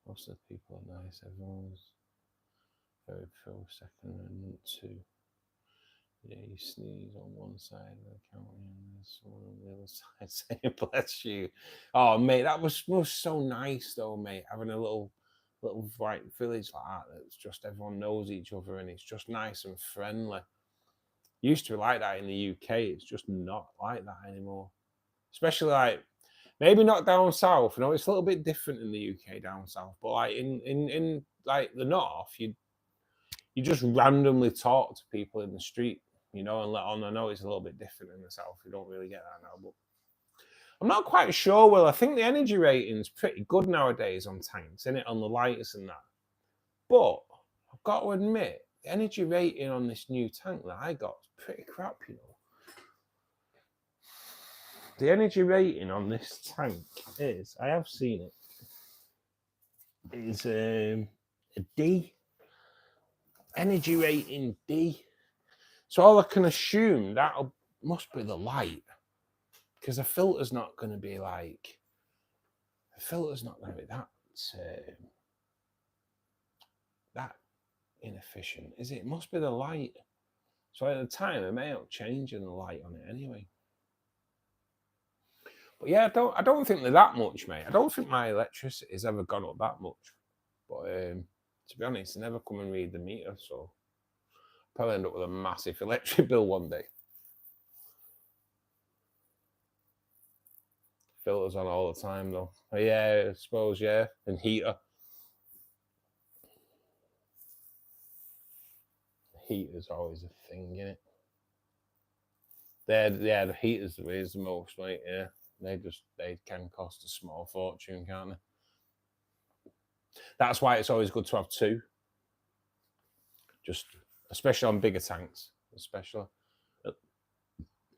Most of the people are nice. Everyone's very pro second and two. Yeah, you sneeze on one side of the counter and there's someone on the other side saying bless you. Oh mate, that was so nice though, mate. Having a little white village like that, that's just everyone knows each other and it's just nice and friendly. Used to be like that in the UK, it's just not like that anymore. Especially like maybe not down south. You know, it's a little bit different in the UK down south, but like in like the north, you just randomly talk to people in the street, you know, and let on. I know it's a little bit different in the south. You don't really get that now, but I'm not quite sure. Well, I think the energy rating's pretty good nowadays on tanks, isn't it, on the lighters and that. But I've got to admit, the energy rating on this new tank that I got is pretty crap, you know. The energy rating on this tank is, I have seen it, is a D. Energy rating D. So all I can assume that must be the light, because the filter's not going to be like, that inefficient, is it? It must be the light. So at the time, I may not changing the light on it anyway. But yeah, I don't think they're that much, mate. I don't think my electricity has ever gone up that much. But to be honest, I never come and read the meter, so I'll probably end up with a massive electric bill one day. Filters on all the time though. Yeah, I suppose, yeah. And heater. Heater's always a thing, isn't it? The heaters is the most, mate, yeah. They can cost a small fortune, can't they? That's why it's always good to have two. Just especially on bigger tanks, especially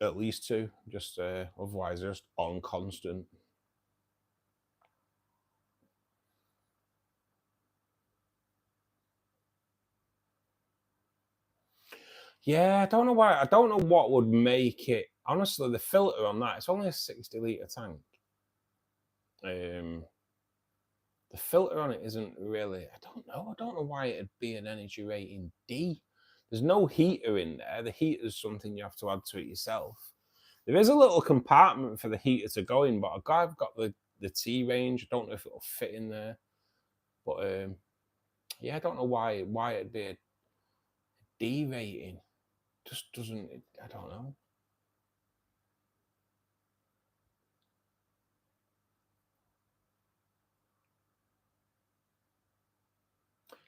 at least two. Just otherwise they're just on constant. Yeah, I don't know why. I don't know what would make it. Honestly, the filter on that, it's only a 60-litre tank. The filter on it isn't really. I don't know. I don't know why it'd be an energy rating D. There's no heater in there. The heater is something you have to add to it yourself. There is a little compartment for the heater to go in, but I've got the T range. I don't know if it'll fit in there, but yeah, I don't know why it'd be a D rating. Just doesn't. I don't know.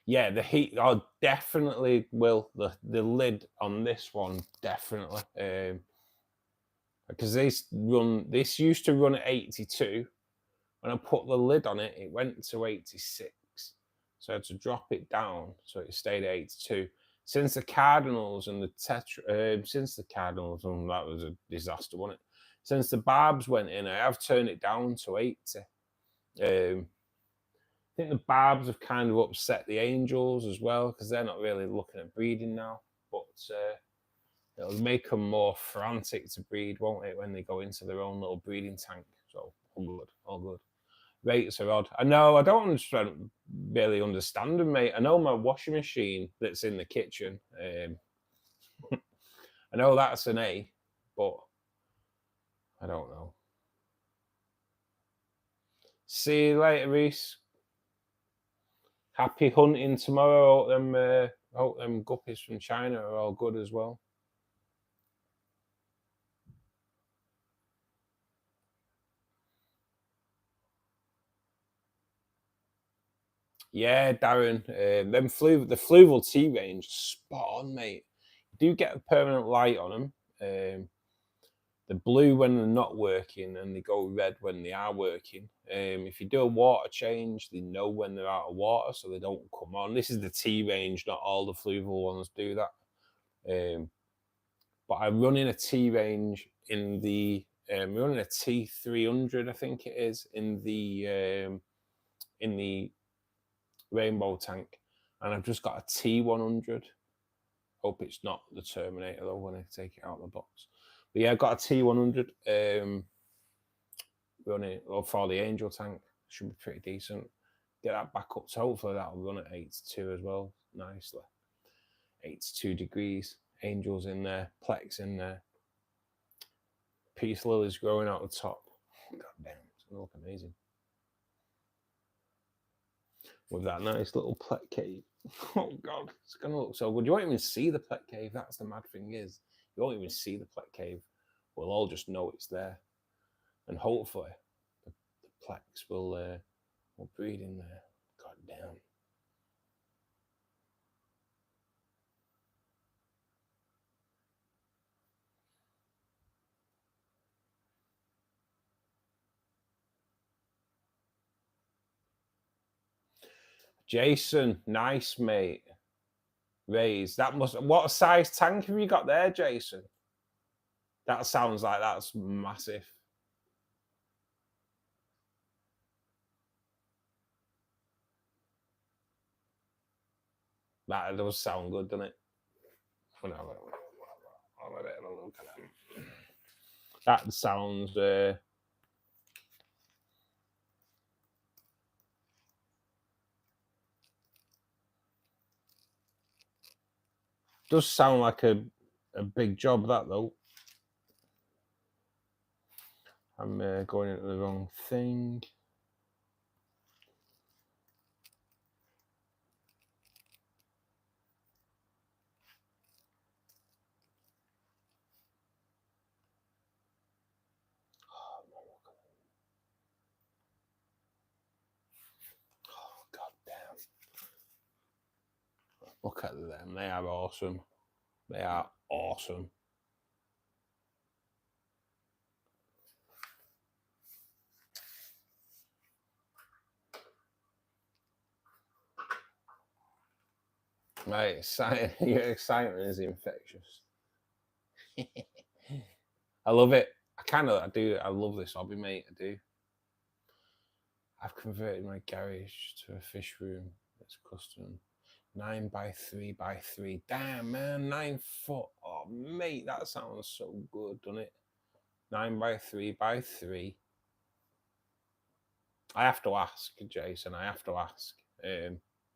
Yeah, the heat. Oh, definitely will. The lid on this one definitely. Because this used to run at 82. When I put the lid on it, it went to 86. So I had to drop it down so it stayed at 82. Since the Cardinals and the since the Cardinals, and that was a disaster, wasn't it? Since the barbs went in, I have turned it down to 80. I think the barbs have kind of upset the angels as well because they're not really looking at breeding now. But it'll make them more frantic to breed, won't it, when they go into their own little breeding tank? So all good, all good. Rates are odd. I know. I don't really understand them, mate. I know my washing machine that's in the kitchen. I know that's an A, but I don't know. See you later, Reese. Happy hunting tomorrow. Hope them guppies from China are all good as well. Yeah, Darren. The Fluval T range, spot on, mate. You do get a permanent light on them. The blue when they're not working, and they go red when they are working. If you do a water change, they know when they're out of water, so they don't come on. This is the T range, not all the Fluval ones do that. But I'm running a T range in the running a T300, I think it is, in the rainbow tank, and I've just got a T100. Hope it's not the Terminator though when I take it out of the box. But yeah, I've got a T100 running for the angel tank. Should be pretty decent. Get that back up, so hopefully that'll run at 82 as well, nicely. 82 degrees. Angels in there, Plex in there. Peace lilies growing out the top. God damn, it's gonna look amazing. With that nice little Plex cave. Oh God, it's gonna look so good. You won't even see the Plex cave. That's the mad thing is, you won't even see the Plex cave. We'll all just know it's there, and hopefully, the Plex will breed in there. God damn. Jason, nice mate. Raise that must. What size tank have you got there, Jason? That sounds like that's massive. That does sound good, doesn't it? I'll have a look at that. That sounds. Does sound like a big job, that though. I'm going into the wrong thing. Oh, God damn. Look at them. They are awesome. They are awesome. Mate, your excitement is infectious. I love it. I do. I love this hobby, mate. I do. I've converted my garage to a fish room. It's custom. 9 by 3 by 3. Damn, man, 9 foot. Oh, mate, that sounds so good, doesn't it? 9 by 3 by 3. I have to ask, Jason. I have to ask.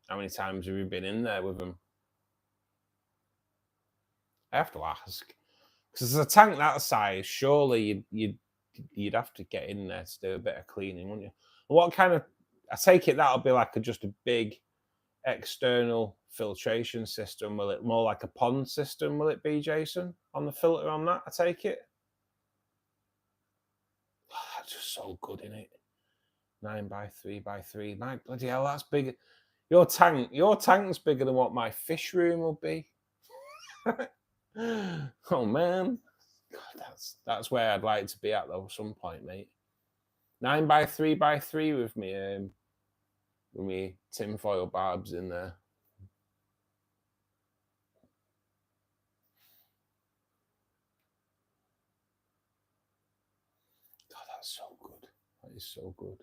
How many times have you been in there with them? I have to ask, because a tank that size, surely you'd have to get in there to do a bit of cleaning, wouldn't you? What kind of? I take it that'll be like just a big external filtration system. Will it more like a pond system? Will it be, Jason, on the filter on that? I take it. Oh, that's just so good, isn't it? 9 by 3 by 3. My bloody hell, that's big. Your tank's bigger than what my fish room will be. Oh man, God, that's where I'd like to be at though. Some point, mate. 9 by 3 by 3 with me tinfoil barbs in there. God, that's so good. That is so good.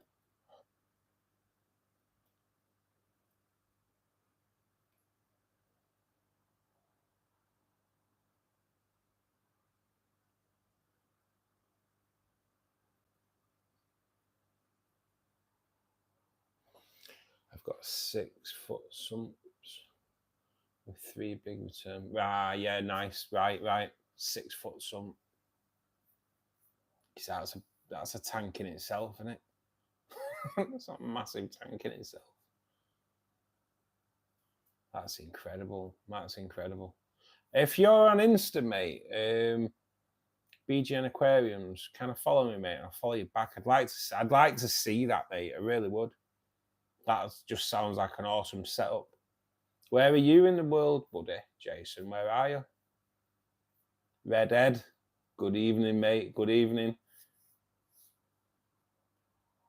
I've got 6 foot sumps with 3 big return. Ah, yeah, nice. Right. 6 foot sump. That's a tank in itself, isn't it? It's not a massive tank in itself. That's incredible. That's incredible. If you're on Insta, mate, BGN Aquariums, kind of follow me, mate. I'll follow you back. I'd like to see that, mate. I really would. That just sounds like an awesome setup. Where are you in the world, buddy? Jason, where are you? Redhead. Good evening, mate. Good evening.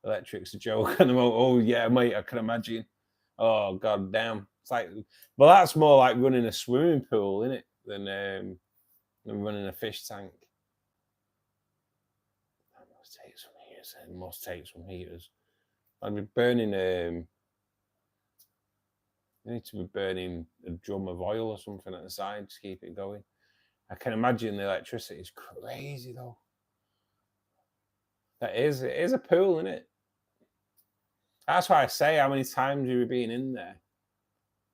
Electric's a joke. Oh yeah, mate. I can imagine. Oh god damn. It's like, well, that's more like running a swimming pool, isn't it, than running a fish tank. That must take some heaters. It must take some heaters. I'd be burning. You need to be burning a drum of oil or something at the side to keep it going. I can imagine the electricity is crazy though. It is a pool, isn't it? That's why I say, how many times you were being in there?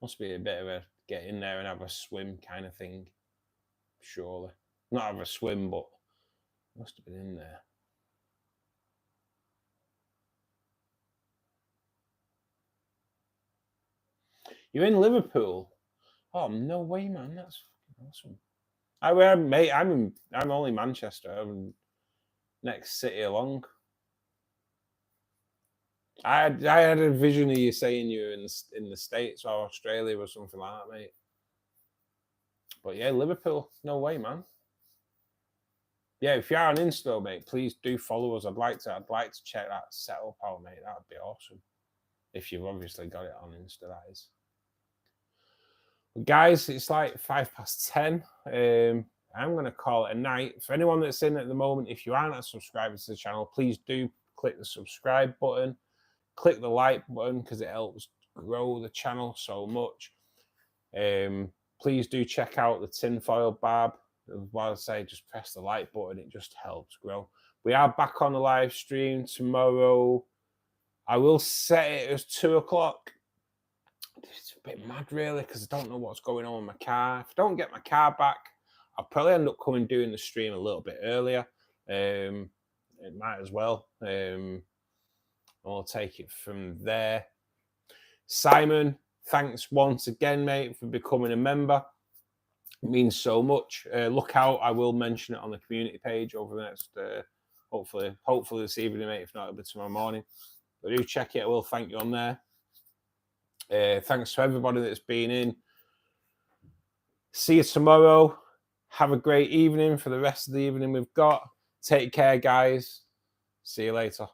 Must be a bit of a get in there and have a swim kind of thing. Surely. Not have a swim, but must have been in there. You're in Liverpool? Oh, no way, man. That's awesome. I'm only Manchester. I'm next city along. I had a vision of you saying you were in the States or Australia or something like that, mate. But yeah, Liverpool, no way, man. Yeah, if you're on Insta, mate, please do follow us. I'd like to check that setup out, mate. That'd be awesome. If you've obviously got it on Insta, that is. Guys, it's like 10:05. I'm going to call it a night. For anyone that's in at the moment, if you aren't a subscriber to the channel, please do click the subscribe button. Click the like button because it helps grow the channel so much. Please do check out the tinfoil barb. While I say just press the like button, it just helps grow. We are back on the live stream tomorrow. I will set it as 2 o'clock. It's a bit mad, really, because I don't know what's going on with my car. If I don't get my car back, I'll probably end up doing the stream a little bit earlier. It might as well. I'll take it from there. Simon, thanks once again, mate, for becoming a member. It means so much. Look out, I will mention it on the community page over the next, hopefully this evening, mate. If not, it'll be tomorrow morning. But do check it. I will thank you on there. Thanks to everybody that's been in. See you tomorrow. Have a great evening for the rest of the evening we've got. Take care, guys. See you later.